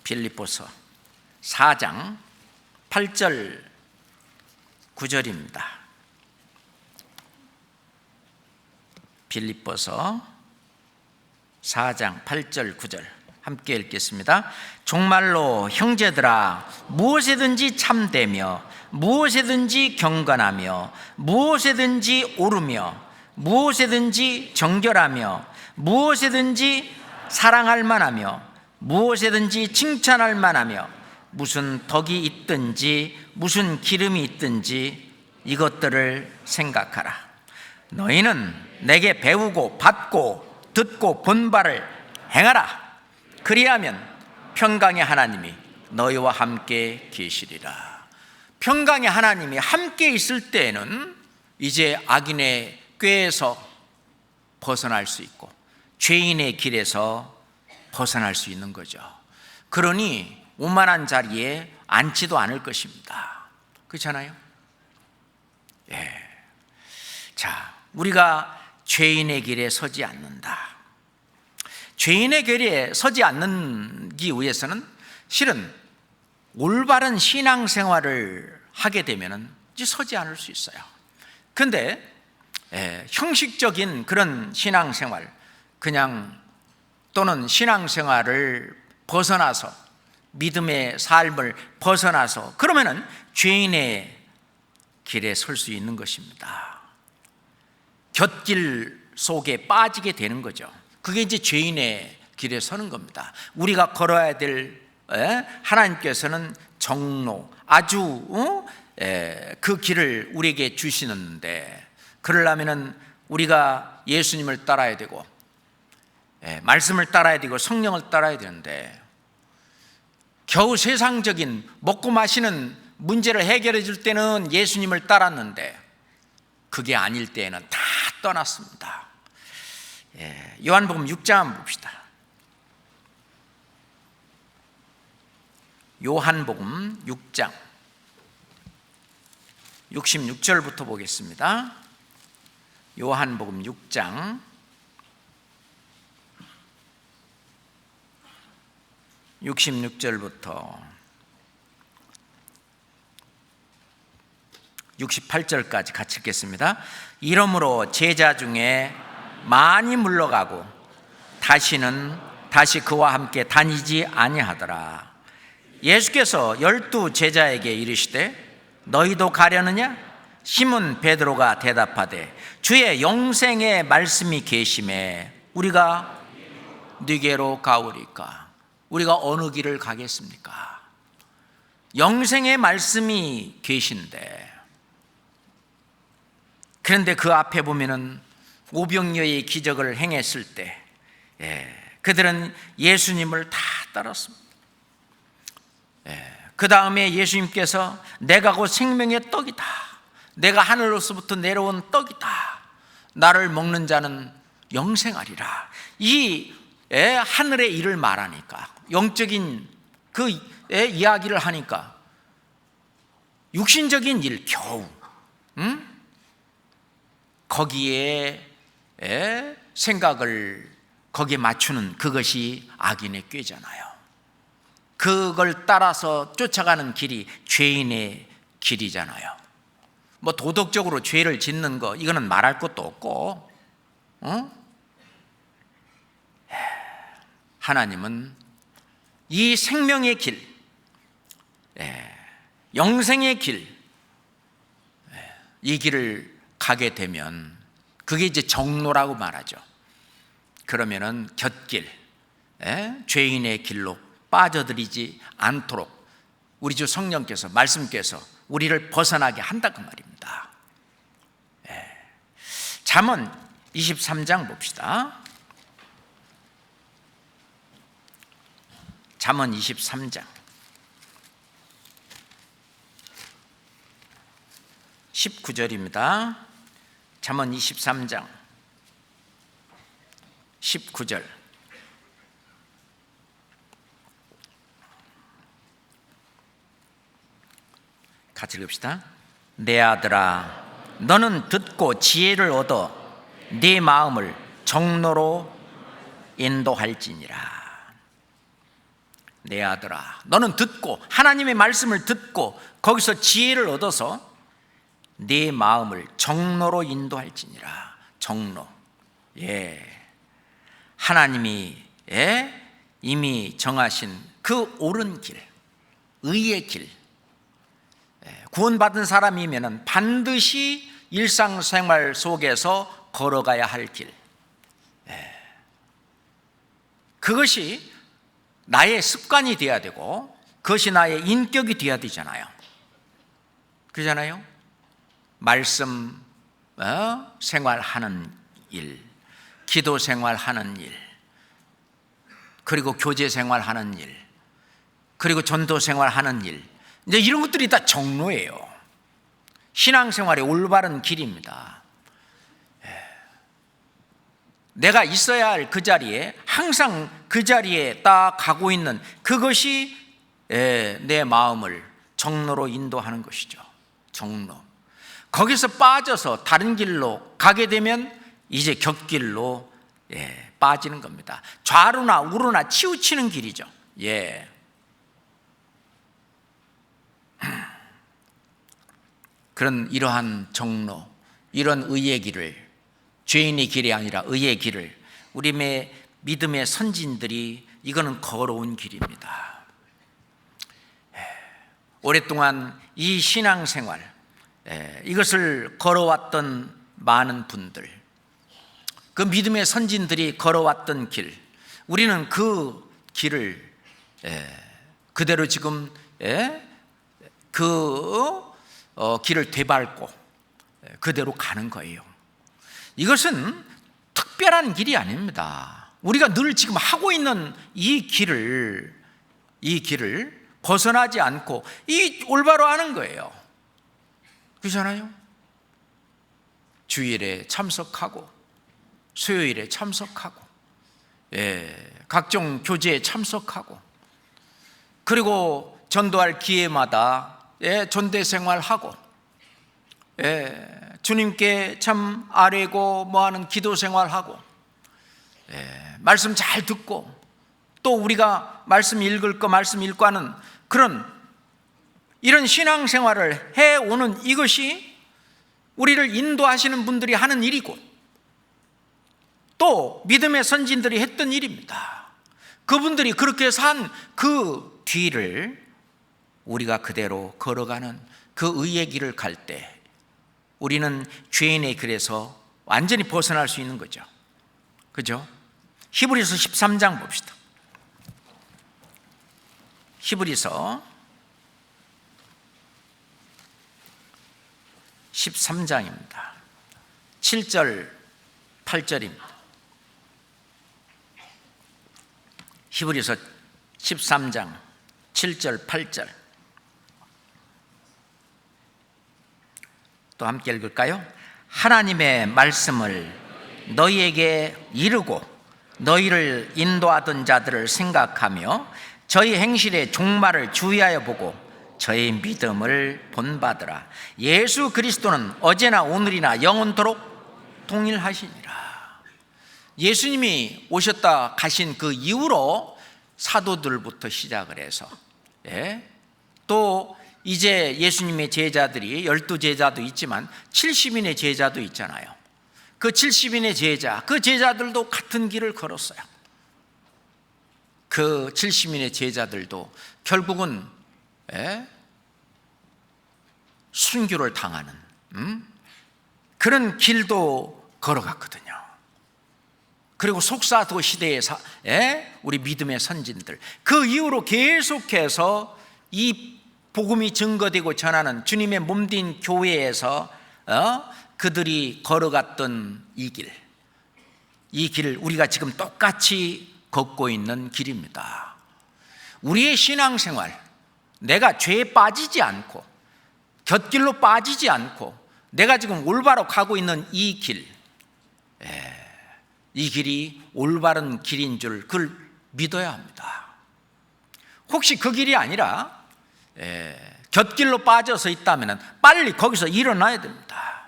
빌립보서 4장 8절 9절입니다. 빌립보서 4장 8절 9절 함께 읽겠습니다. 정말로 형제들아, 무엇에든지 참되며 무엇에든지 경건하며 무엇에든지 오르며 무엇에든지 정결하며 무엇에든지 사랑할 만하며 무엇에든지 칭찬할 만하며 무슨 덕이 있든지 무슨 기름이 있든지 이것들을 생각하라. 너희는 내게 배우고 받고 듣고 본 바를 행하라. 그리하면 평강의 하나님이 너희와 함께 계시리라. 평강의 하나님이 함께 있을 때에는 이제 악인의 꾀에서 벗어날 수 있고 죄인의 길에서 벗어날 수 있는 거죠. 그러니 오만한 자리에 앉지도 않을 것입니다. 그렇잖아요? 예. 자, 우리가 죄인의 길에 서지 않는다. 죄인의 길에 서지 않기 위해서는 실은 올바른 신앙생활을 하게 되면 이제 서지 않을 수 있어요. 그런데 형식적인 그런 신앙생활, 그냥 또는 신앙생활을 벗어나서 믿음의 삶을 벗어나서 그러면은 죄인의 길에 설 수 있는 것입니다. 곁길 속에 빠지게 되는 거죠. 그게 이제 죄인의 길에 서는 겁니다. 우리가 걸어야 될 하나님께서는 정로, 아주 그 길을 우리에게 주시는데, 그러려면 우리가 예수님을 따라야 되고 말씀을 따라야 되고 성령을 따라야 되는데, 겨우 세상적인 먹고 마시는 문제를 해결해 줄 때는 예수님을 따랐는데 그게 아닐 때에는 다 떠났습니다. 요한복음 6장 한번 봅시다. 요한복음 6장 66절부터 보겠습니다. 요한복음 6장 66절부터 68절까지 같이 읽겠습니다. 이러므로 제자 중에 많이 물러가고 다시 그와 함께 다니지 아니하더라. 예수께서 12 제자에게 이르시되 너희도 가려느냐? 시몬 베드로가 대답하되 주의 영생의 말씀이 계심에 우리가 네게로 가오리까. 우리가 어느 길을 가겠습니까? 영생의 말씀이 계신데, 그런데 그 앞에 보면은 오병이어의 기적을 행했을 때 그들은 예수님을 다 따랐습니다. 그 다음에 예수님께서 내가 곧 생명의 떡이다, 내가 하늘로서부터 내려온 떡이다, 나를 먹는 자는 영생하리라. 이 하늘의 일을 말하니까, 영적인 그 이야기를 하니까 육신적인 일 겨우 거기에 생각을 거기에 맞추는 그것이 악인의 꾀잖아요. 그걸 따라서 쫓아가는 길이 죄인의 길이잖아요. 뭐 도덕적으로 죄를 짓는 거 이거는 말할 것도 없고, 하나님은 이 생명의 길, 영생의 길, 이 길을 가게 되면 그게 이제 정로라고 말하죠. 그러면은 곁길, 죄인의 길로 빠져들이지 않도록 우리 주 성령께서, 말씀께서 우리를 벗어나게 한다 그 말입니다. 잠언 23장 봅시다. 잠언 23장 19절입니다. 잠언 23장 19절 같이 읽읍시다. 내 아들아, 너는 듣고 지혜를 얻어 네 마음을 정로로 인도할지니라. 내 아들아, 너는 듣고, 하나님의 말씀을 듣고 거기서 지혜를 얻어서 네 마음을 정로로 인도할지니라. 정로, 하나님이 이미 정하신 그 옳은 길, 의의 길, 구원받은 사람이면 반드시 일상생활 속에서 걸어가야 할 길, 그것이 나의 습관이 되어야 되고 그것이 나의 인격이 되어야 되잖아요. 그러잖아요. 말씀 생활하는 일, 기도 생활하는 일, 그리고 교제 생활하는 일, 그리고 전도 생활하는 일, 이제 이런 것들이 다 정로예요. 신앙생활의 올바른 길입니다. 내가 있어야 할 그 자리에, 항상 그 자리에 딱 가고 있는 그것이 내 마음을 정로로 인도하는 것이죠. 정로. 거기서 빠져서 다른 길로 가게 되면 이제 곁길로 빠지는 겁니다. 좌로나 우로나 치우치는 길이죠. 그런 이러한 정로, 이런 의의 길을, 죄인의 길이 아니라 의의 길을 우리 믿음의 선진들이 이거는 걸어온 길입니다. 오랫동안 이 신앙생활, 이것을 걸어왔던 많은 분들, 그 믿음의 선진들이 걸어왔던 길, 우리는 그 길을 그대로 지금 길을 되밟고 그대로 가는 거예요. 이것은 특별한 길이 아닙니다. 우리가 늘 지금 하고 있는 이 길을 벗어나지 않고 이 올바로 하는 거예요. 그렇잖아요? 주일에 참석하고 수요일에 참석하고 각종 교제에 참석하고 그리고 전도할 기회마다 전대 생활하고 주님께 참 아뢰고 뭐하는 기도 생활하고 말씀 잘 듣고 또 우리가 말씀 읽을 거 말씀 읽고 하는 이런 신앙생활을 해오는 이것이 우리를 인도하시는 분들이 하는 일이고 또 믿음의 선진들이 했던 일입니다. 그분들이 그렇게 산 그 뒤를 우리가 그대로 걸어가는 그 의의 길을 갈 때 우리는 죄인의 길에서 완전히 벗어날 수 있는 거죠. 그죠? 히브리서 13장 봅시다. 히브리서 13장입니다. 7절 8절입니다. 히브리서 13장 7절 8절 또 함께 읽을까요? 하나님의 말씀을 너희에게 이르고 너희를 인도하던 자들을 생각하며 저희 행실의 종말을 주의하여 보고 저희 믿음을 본받으라. 예수 그리스도는 어제나 오늘이나 영원토록 동일하시니라. 예수님이 오셨다 가신 그 이후로 사도들부터 시작을 해서 또 이제 예수님의 제자들이 12제자도 있지만 70인의 제자도 있잖아요. 그 70인의 제자, 그 제자들도 같은 길을 걸었어요. 그 70인의 제자들도 결국은 순교를 당하는 그런 길도 걸어갔거든요. 그리고 속사도 시대의 우리 믿음의 선진들, 그 이후로 계속해서 이 복음이 증거되고 전하는 주님의 몸된 교회에서 그들이 걸어갔던 이 길을 우리가 지금 똑같이 걷고 있는 길입니다. 우리의 신앙생활, 내가 죄에 빠지지 않고 곁길로 빠지지 않고 내가 지금 올바로 가고 있는 이 길이 올바른 길인 줄 그걸 믿어야 합니다. 혹시 그 길이 아니라 곁길로 빠져서 있다면 빨리 거기서 일어나야 됩니다.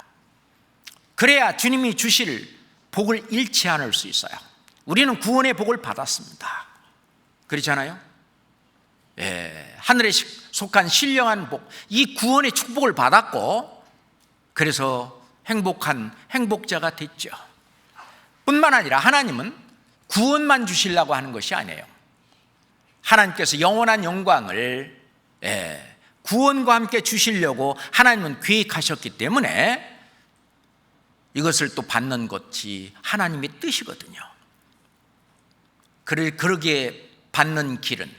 그래야 주님이 주실 복을 잃지 않을 수 있어요. 우리는 구원의 복을 받았습니다. 그렇잖아요? 하늘에 속한 신령한 복, 이 구원의 축복을 받았고 그래서 행복한 행복자가 됐죠. 뿐만 아니라 하나님은 구원만 주시려고 하는 것이 아니에요. 하나님께서 영원한 영광을 구원과 함께 주시려고 하나님은 계획하셨기 때문에 이것을 또 받는 것이 하나님의 뜻이거든요. 그러기에 받는 길은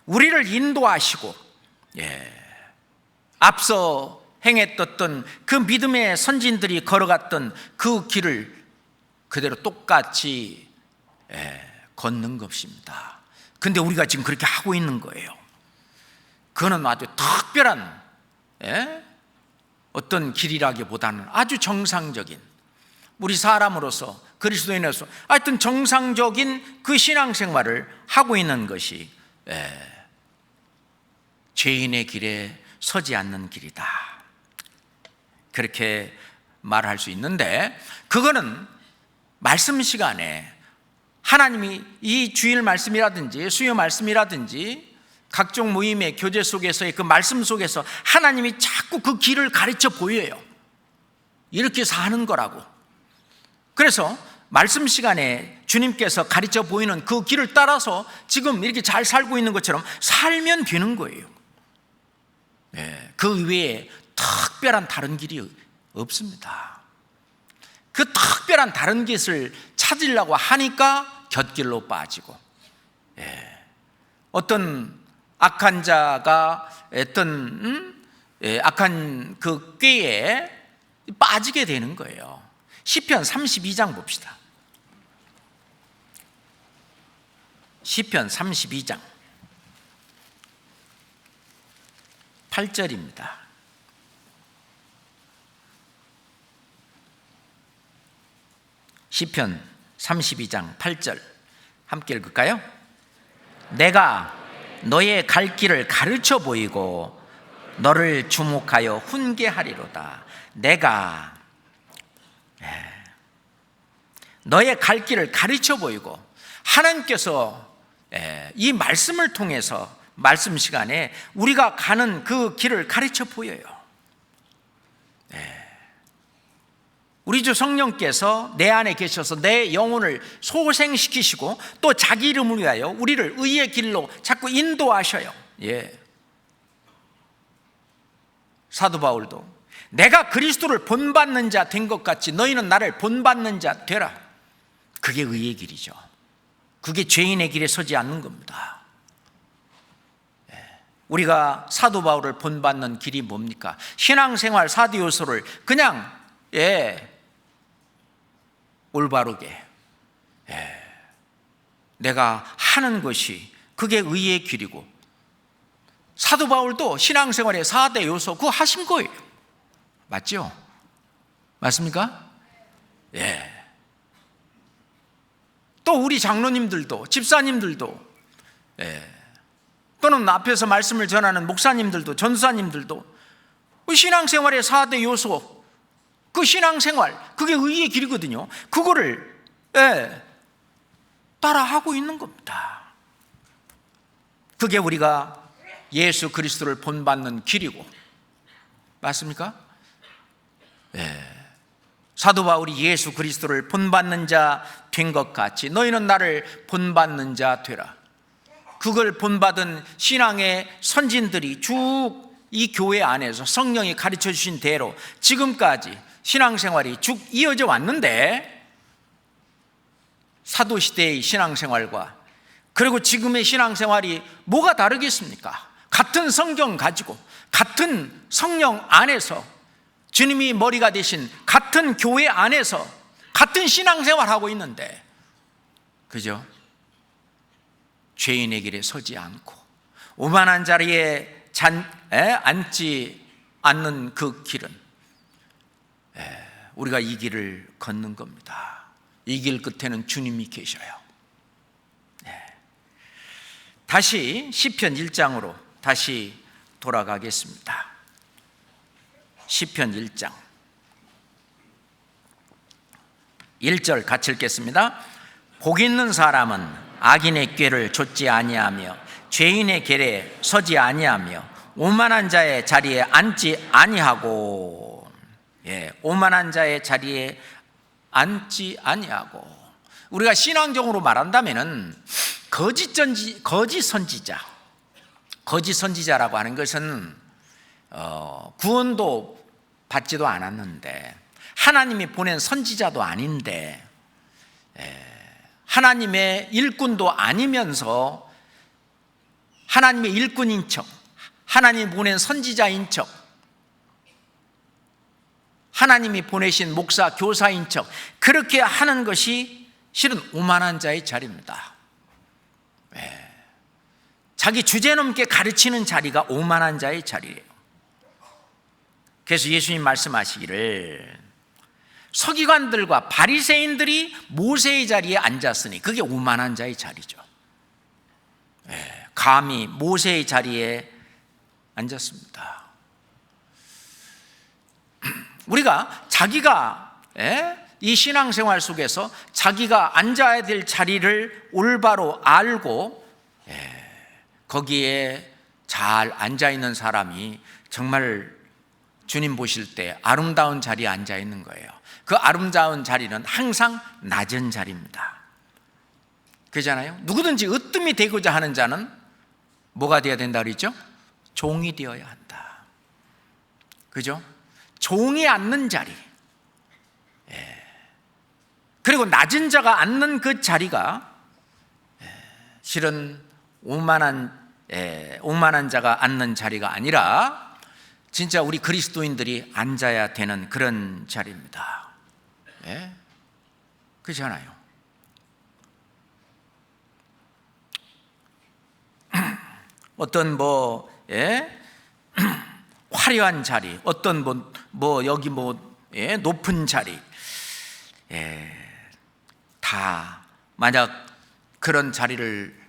우리를 인도하시고 앞서 행했던 그 믿음의 선진들이 걸어갔던 그 길을 그대로 똑같이 걷는 것입니다. 근데 우리가 지금 그렇게 하고 있는 거예요. 그거는 아주 특별한 어떤 길이라기보다는 아주 정상적인, 우리 사람으로서 그리스도인으로서 하여튼 정상적인 그 신앙생활을 하고 있는 것이 죄인의 길에 서지 않는 길이다, 그렇게 말할 수 있는데, 그거는 말씀 시간에 하나님이 이 주일 말씀이라든지 수요 말씀이라든지 각종 모임의 교제 속에서의 그 말씀 속에서 하나님이 자꾸 그 길을 가르쳐 보여요. 이렇게 사는 거라고. 그래서 말씀 시간에 주님께서 가르쳐 보이는 그 길을 따라서 지금 이렇게 잘 살고 있는 것처럼 살면 되는 거예요. 그 외에 특별한 다른 길이 없습니다. 그 특별한 다른 길을 찾으려고 하니까 곁길로 빠지고, 어떤 악한 자가 어떤 악한 그 꾀에 빠지게 되는 거예요. 시편 32장 봅시다. 시편 32장 8절입니다. 시편 32장 8절 함께 읽을까요? 내가 너의 갈 길을 가르쳐 보이고 너를 주목하여 훈계하리로다. 내가 너의 갈 길을 가르쳐 보이고, 하나님께서 이 말씀을 통해서 말씀 시간에 우리가 가는 그 길을 가르쳐 보여요. 우리 주 성령께서 내 안에 계셔서 내 영혼을 소생시키시고 또 자기 이름을 위하여 우리를 의의 길로 자꾸 인도하셔요. 사도 바울도 내가 그리스도를 본받는 자 된 것 같이 너희는 나를 본받는 자 되라. 그게 의의 길이죠. 그게 죄인의 길에 서지 않는 겁니다. 우리가 사도 바울을 본받는 길이 뭡니까? 신앙생활 4대 요소를 그냥 올바르게 내가 하는 것이 그게 의의 길이고, 사도 바울도 신앙생활의 4대 요소 그거 하신 거예요. 맞죠? 맞습니까? 또 우리 장로님들도, 집사님들도, 또는 앞에서 말씀을 전하는 목사님들도, 전사님들도 신앙생활의 4대 요소, 그 신앙생활, 그게 의의 길이거든요. 그거를 따라하고 있는 겁니다. 그게 우리가 예수 그리스도를 본받는 길이고, 맞습니까? 사도 바울이 예수 그리스도를 본받는 자 된 것 같이 너희는 나를 본받는 자 되라. 그걸 본받은 신앙의 선진들이 쭉 이 교회 안에서 성령이 가르쳐 주신 대로 지금까지 신앙생활이 쭉 이어져 왔는데, 사도시대의 신앙생활과 그리고 지금의 신앙생활이 뭐가 다르겠습니까? 같은 성경 가지고 같은 성령 안에서 주님이 머리가 되신 같은 교회 안에서 같은 신앙생활하고 있는데, 그죠? 죄인의 길에 서지 않고 오만한 자리에 앉지 않는 그 길은 우리가 이 길을 걷는 겁니다. 이 길 끝에는 주님이 계셔요. 다시 시편 1장으로 다시 돌아가겠습니다. 시편 1장 1절 같이 읽겠습니다. 복 있는 사람은 악인의 꾀를 좇지 아니하며 죄인의 길에 서지 아니하며 오만한 자의 자리에 앉지 아니하고, 오만한 자의 자리에 앉지 아니하고. 우리가 신앙적으로 말한다면은 거짓 선지자라고 하는 것은 구원도 받지도 않았는데, 하나님이 보낸 선지자도 아닌데, 하나님의 일꾼도 아니면서 하나님의 일꾼인 척, 하나님이 보낸 선지자인 척, 하나님이 보내신 목사, 교사인 척 그렇게 하는 것이 실은 오만한 자의 자리입니다. 자기 주제넘게 가르치는 자리가 오만한 자의 자리예요. 그래서 예수님 말씀하시기를 서기관들과 바리새인들이 모세의 자리에 앉았으니 그게 오만한 자의 자리죠. 감히 모세의 자리에 앉았습니다. 우리가 자기가 이 신앙생활 속에서 자기가 앉아야 될 자리를 올바로 알고 거기에 잘 앉아있는 사람이 정말 주님 보실 때 아름다운 자리에 앉아있는 거예요. 그 아름다운 자리는 항상 낮은 자리입니다. 그잖아요. 누구든지 으뜸이 되고자 하는 자는 뭐가 되어야 된다 그랬죠? 종이 되어야 한다. 그죠? 종이 앉는 자리. 그리고 낮은 자가 앉는 그 자리가 실은 오만한 자가 앉는 자리가 아니라 진짜 우리 그리스도인들이 앉아야 되는 그런 자리입니다. 그렇잖아요. 어떤 화려한 자리, 어떤 여기 높은 자리, 다 만약 그런 자리를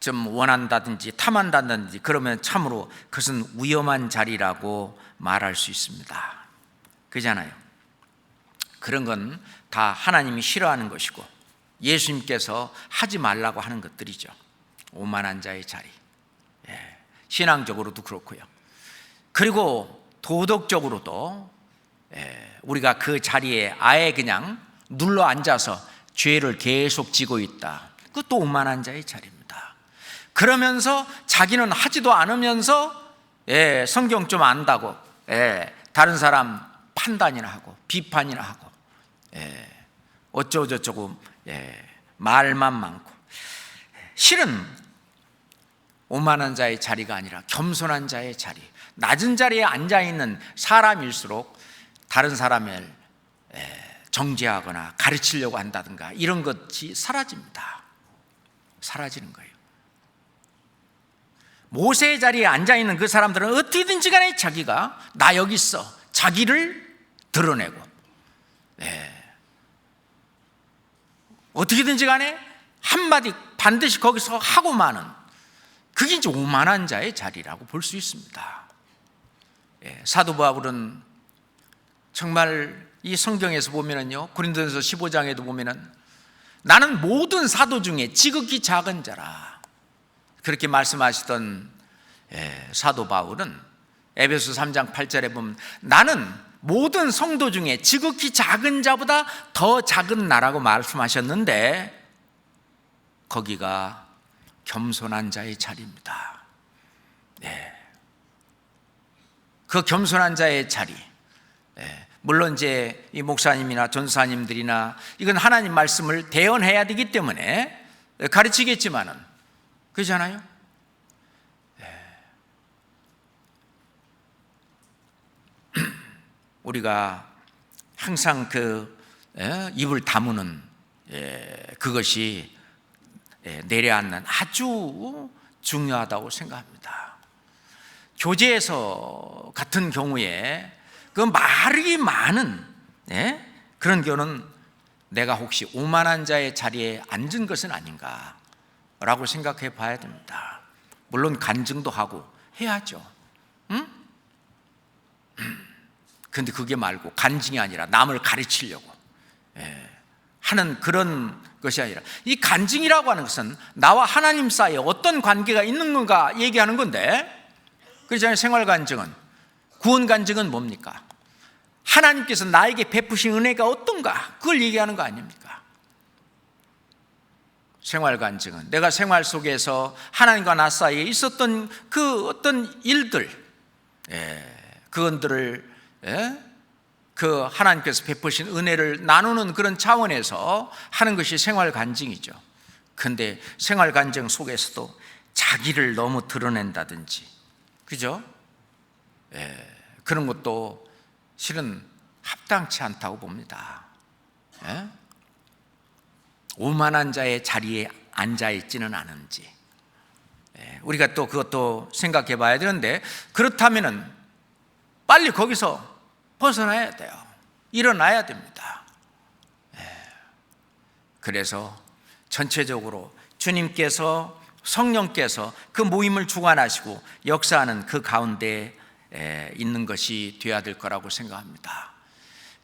좀 원한다든지 탐한다든지 그러면 참으로 그것은 위험한 자리라고 말할 수 있습니다. 그잖아요. 그런 건 다 하나님이 싫어하는 것이고 예수님께서 하지 말라고 하는 것들이죠. 오만한 자의 자리. 신앙적으로도 그렇고요. 그리고 도덕적으로도 우리가 그 자리에 아예 그냥 눌러 앉아서 죄를 계속 지고 있다. 그것도 오만한 자의 자리입니다. 그러면서 자기는 하지도 않으면서 성경 좀 안다고 다른 사람 판단이나 하고 비판이나 하고 어쩌고저쩌고 말만 많고, 실은 오만한 자의 자리가 아니라 겸손한 자의 자리, 낮은 자리에 앉아있는 사람일수록 다른 사람을 정죄하거나 가르치려고 한다든가 이런 것이 사라집니다. 사라지는 거예요. 모세의 자리에 앉아있는 그 사람들은 어떻게든지 간에 자기가 나 여기 있어 자기를 드러내고 어떻게든지 간에 한마디 반드시 거기서 하고 마는, 그게 이제 오만한 자의 자리라고 볼 수 있습니다. 사도 바울은 정말 이 성경에서 보면은요, 고린도전서 15장에도 보면은 나는 모든 사도 중에 지극히 작은 자라 그렇게 말씀하시던 사도 바울은 에베소 3장 8절에 보면 나는 모든 성도 중에 지극히 작은 자보다 더 작은 나라고 말씀하셨는데 거기가 겸손한 자의 자리입니다. 그 겸손한 자의 자리, 물론 이제 이 목사님이나 전사님들이나 이건 하나님 말씀을 대언해야 되기 때문에 가르치겠지만은 그렇잖아요. 우리가 항상 입을 다무는 그것이 내려앉는 아주 중요하다고 생각합니다. 교제에서 같은 경우에 그 말이 많은 그런 경우는 내가 혹시 오만한 자의 자리에 앉은 것은 아닌가라고 생각해 봐야 됩니다. 물론 간증도 하고 해야죠. 그런데 그게 말고 간증이 아니라 남을 가르치려고 하는 그런 것이 아니라, 이 간증이라고 하는 것은 나와 하나님 사이에 어떤 관계가 있는 건가 얘기하는 건데, 그렇잖아요. 생활 간증은, 구원 간증은 뭡니까? 하나님께서 나에게 베푸신 은혜가 어떤가, 그걸 얘기하는 거 아닙니까? 생활 간증은 내가 생활 속에서 하나님과 나 사이에 있었던 그 어떤 일들, 그것들을 그 하나님께서 베푸신 은혜를 나누는 그런 차원에서 하는 것이 생활 간증이죠. 그런데 생활 간증 속에서도 자기를 너무 드러낸다든지, 그죠? 그런 것도 실은 합당치 않다고 봅니다. 오만한 자의 자리에 앉아있지는 않은지, 우리가 또 그것도 생각해 봐야 되는데, 그렇다면은 빨리 거기서 벗어나야 돼요. 일어나야 됩니다. 그래서 전체적으로 주님께서, 성령께서 그 모임을 주관하시고 역사하는 그 가운데 있는 것이 되어야 될 거라고 생각합니다.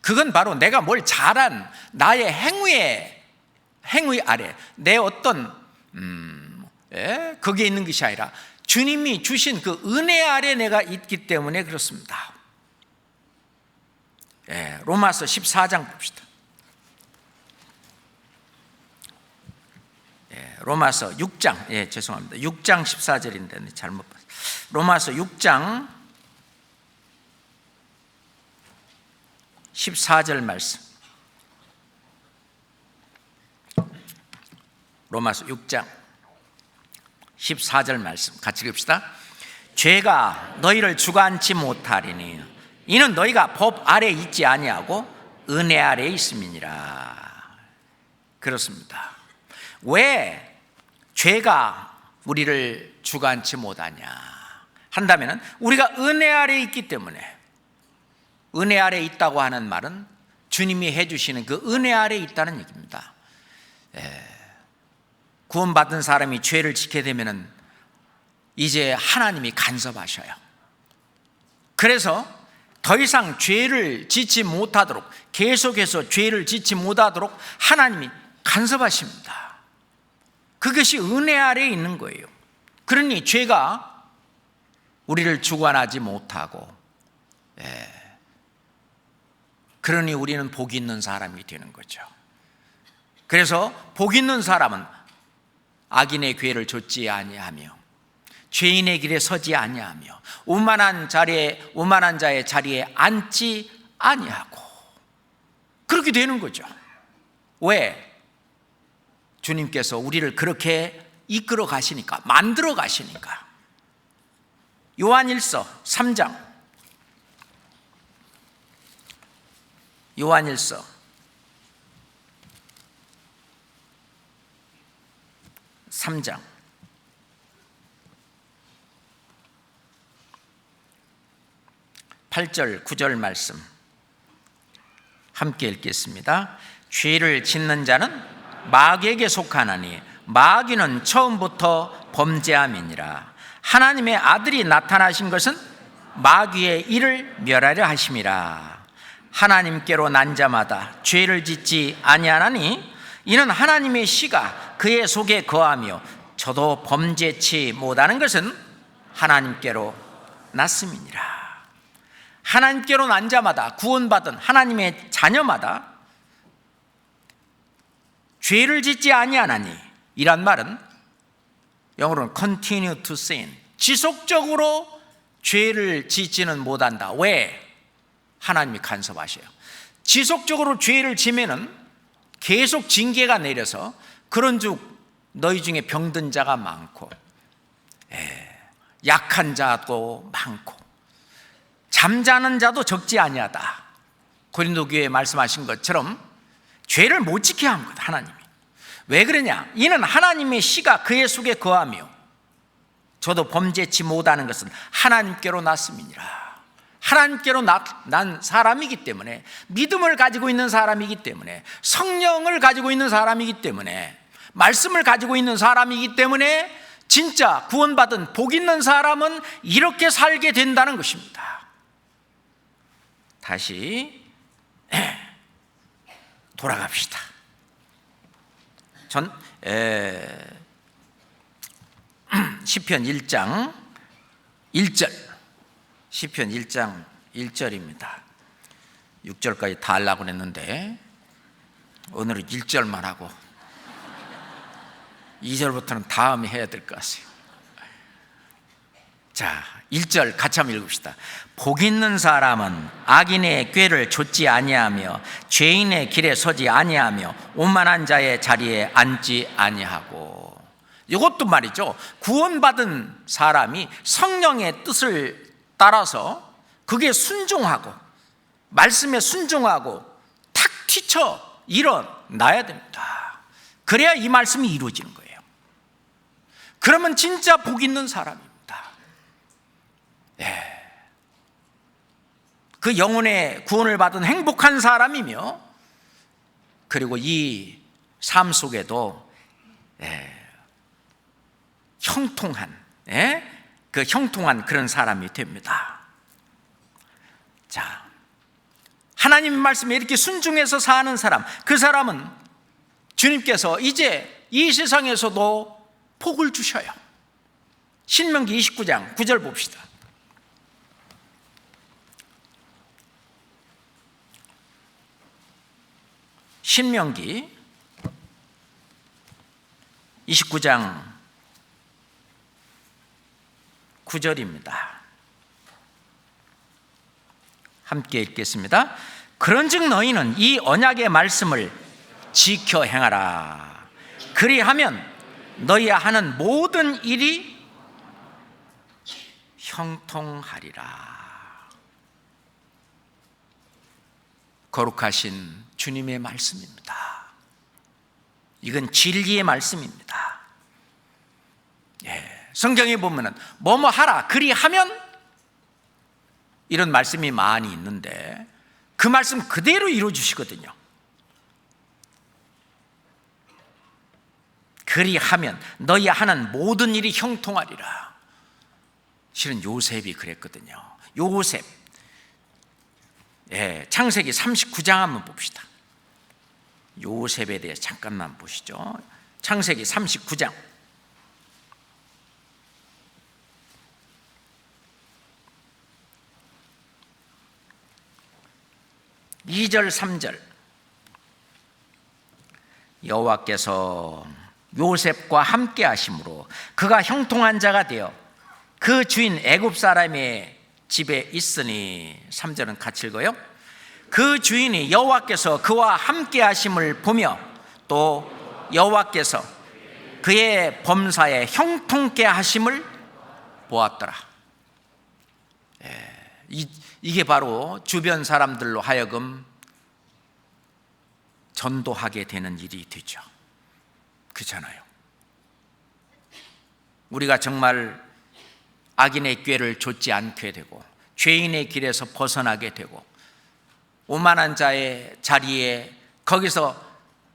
그건 바로 내가 뭘 잘한 나의 행위 아래, 내 어떤 거기에 있는 것이 아니라 주님이 주신 그 은혜 아래 내가 있기 때문에 그렇습니다. 로마서 14장 봅시다. 로마서 6장, 죄송합니다. 6장 14절인데 잘못 봤어요. 로마서 6장 14절 말씀. 로마서 6장 14절 말씀 같이 읽읍시다. 죄가 너희를 주관치 못하리니 이는 너희가 법 아래 있지 아니하고 은혜 아래 있음이니라. 그렇습니다. 왜 죄가 우리를 주관치 못하냐 한다면 우리가 은혜 아래 있기 때문에, 은혜 아래 있다고 하는 말은 주님이 해주시는 그 은혜 아래 있다는 얘기입니다. 구원받은 사람이 죄를 지게 되면 이제 하나님이 간섭하셔요. 그래서 더 이상 죄를 짓지 못하도록, 계속해서 죄를 짓지 못하도록 하나님이 간섭하십니다. 그것이 은혜 아래에 있는 거예요. 그러니 죄가 우리를 주관하지 못하고, 그러니 우리는 복 있는 사람이 되는 거죠. 그래서 복 있는 사람은 악인의 궤를 좇지 아니하며 죄인의 길에 서지 아니하며 오만한 자의 자리에 앉지 아니하고, 그렇게 되는 거죠. 왜? 주님께서 우리를 그렇게 이끌어 가시니까, 만들어 가시니까. 요한일서 3장, 요한일서 3장 8절 9절 말씀 함께 읽겠습니다. 죄를 짓는 자는 마귀에게 속하나니 마귀는 처음부터 범죄함이니라. 하나님의 아들이 나타나신 것은 마귀의 일을 멸하려 하심이라. 하나님께로 난 자마다 죄를 짓지 아니하나니 이는 하나님의 씨가 그의 속에 거하며 저도 범죄치 못하는 것은 하나님께로 났음이니라. 하나님께로 난 자마다, 구원받은 하나님의 자녀마다 죄를 짓지 아니하나니, 이란 말은 영어로는 continue to sin, 지속적으로 죄를 짓지는 못한다. 왜? 하나님이 간섭하셔요. 지속적으로 죄를 지면은 계속 징계가 내려서 그런즉 너희 중에 병든 자가 많고 약한 자도 많고 잠자는 자도 적지 아니하다. 고린도 교회에 말씀하신 것처럼 죄를 못 지게 한 것, 하나님이. 왜 그러냐? 이는 하나님의 씨가 그의 속에 거하며 저도 범죄치 못하는 것은 하나님께로 났음이니라. 하나님께로 난 사람이기 때문에, 믿음을 가지고 있는 사람이기 때문에, 성령을 가지고 있는 사람이기 때문에, 말씀을 가지고 있는 사람이기 때문에 진짜 구원받은 복 있는 사람은 이렇게 살게 된다는 것입니다. 다시 돌아갑시다. 시편 1장 1절, 시편 1장 1절입니다. 6절까지 다 하려고 했는데 오늘은 1절만 하고 2절부터는 다음에 해야 될 것 같아요. 자, 1절 같이 한번 읽읍시다. 복 있는 사람은 악인의 꾀를 좇지 아니하며 죄인의 길에 서지 아니하며 오만한 자의 자리에 앉지 아니하고. 이것도 말이죠, 구원받은 사람이 성령의 뜻을 따라서 그게 순종하고 말씀에 순종하고 탁 튀쳐 일어나야 됩니다. 그래야 이 말씀이 이루어지는 거예요. 그러면 진짜 복 있는 사람입니다. 그 영혼의 구원을 받은 행복한 사람이며, 그리고 이 삶 속에도 형통한 그런 사람이 됩니다. 자, 하나님의 말씀에 이렇게 순종해서 사는 사람, 그 사람은 주님께서 이제 이 세상에서도 복을 주셔요. 신명기 29장 9절 봅시다. 신명기 29장 9절입니다. 함께 읽겠습니다. 그런즉 너희는 이 언약의 말씀을 지켜 행하라. 그리하면 너희가 하는 모든 일이 형통하리라. 거룩하신 주님의 말씀입니다. 이건 진리의 말씀입니다. 성경에 보면은 뭐뭐 하라 그리하면 이런 말씀이 많이 있는데 그 말씀 그대로 이루어 주시거든요. 그리하면 너희 하는 모든 일이 형통하리라. 실은 요셉이 그랬거든요. 요셉, 창세기 39장 한번 봅시다. 요셉에 대해 잠깐만 보시죠. 창세기 39장 2절 3절. 여호와께서 요셉과 함께 하심으로 그가 형통한 자가 되어 그 주인 애굽 사람의 집에 있으니, 3절은 같이 읽어요. 그 주인이 여호와께서 그와 함께 하심을 보며 또 여호와께서 그의 범사에 형통케 하심을 보았더라. 이게 바로 주변 사람들로 하여금 전도하게 되는 일이 되죠. 그렇잖아요. 우리가 정말 악인의 꾀를 좇지 않게 되고 죄인의 길에서 벗어나게 되고 오만한 자의 자리에 거기서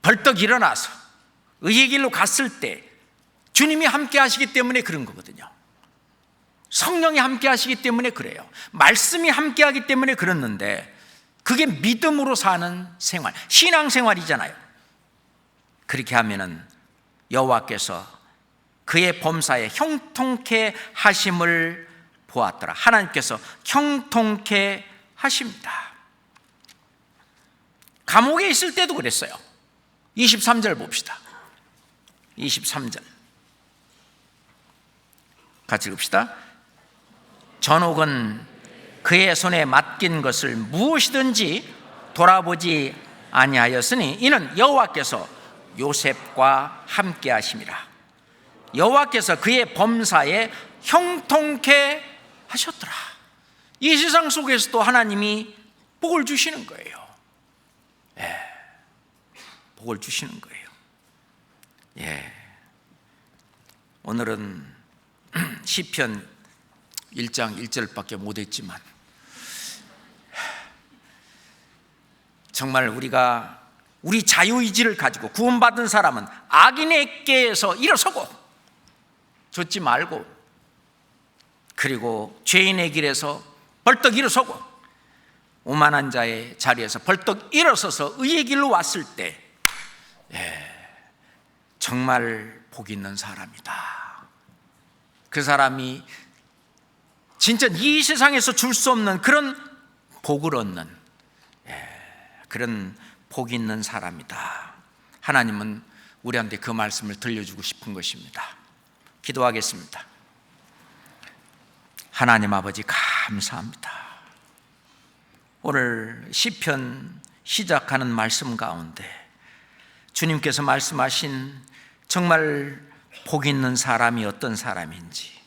벌떡 일어나서 의의 길로 갔을 때 주님이 함께 하시기 때문에 그런 거거든요. 성령이 함께 하시기 때문에 그래요. 말씀이 함께 하기 때문에 그렇는데, 그게 믿음으로 사는 생활, 신앙생활이잖아요. 그렇게 하면은 여호와께서 그의 범사에 형통케 하심을 보았더라. 하나님께서 형통케 하십니다. 감옥에 있을 때도 그랬어요. 23절 봅시다. 23절 같이 읽읍시다. 전옥은 그의 손에 맡긴 것을 무엇이든지 돌아보지 아니하였으니 이는 여호와께서 요셉과 함께 하심이라. 여호와께서 그의 범사에 형통케 하셨더라. 이 세상 속에서도 하나님이 복을 주시는 거예요. 복을 주시는 거예요. 오늘은 시편 1장 1절밖에 못했지만 정말 우리 자유의지를 가지고 구원받은 사람은 악인의 꾀에서 일어서고 좇지 말고, 그리고 죄인의 길에서 벌떡 일어서고 오만한 자의 자리에서 벌떡 일어서서 의의 길로 왔을 때 정말 복 있는 사람이다. 그 사람이 진짜 이 세상에서 줄 수 없는 그런 복을 얻는 그런 복 있는 사람이다. 하나님은 우리한테 그 말씀을 들려주고 싶은 것입니다. 기도하겠습니다. 하나님 아버지, 감사합니다. 오늘 시편 시작하는 말씀 가운데 주님께서 말씀하신 정말 복 있는 사람이 어떤 사람인지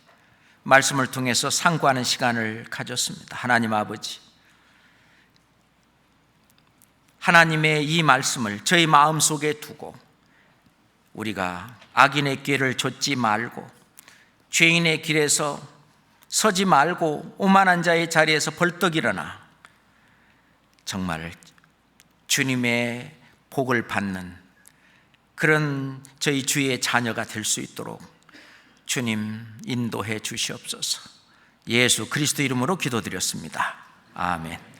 말씀을 통해서 상고하는 시간을 가졌습니다. 하나님 아버지, 하나님의 이 말씀을 저희 마음속에 두고 우리가 악인의 꾀를 좇지 말고 죄인의 길에서 서지 말고 오만한 자의 자리에서 벌떡 일어나 정말 주님의 복을 받는 그런 저희 주의 자녀가 될 수 있도록 주님 인도해 주시옵소서. 예수 그리스도 이름으로 기도드렸습니다. 아멘.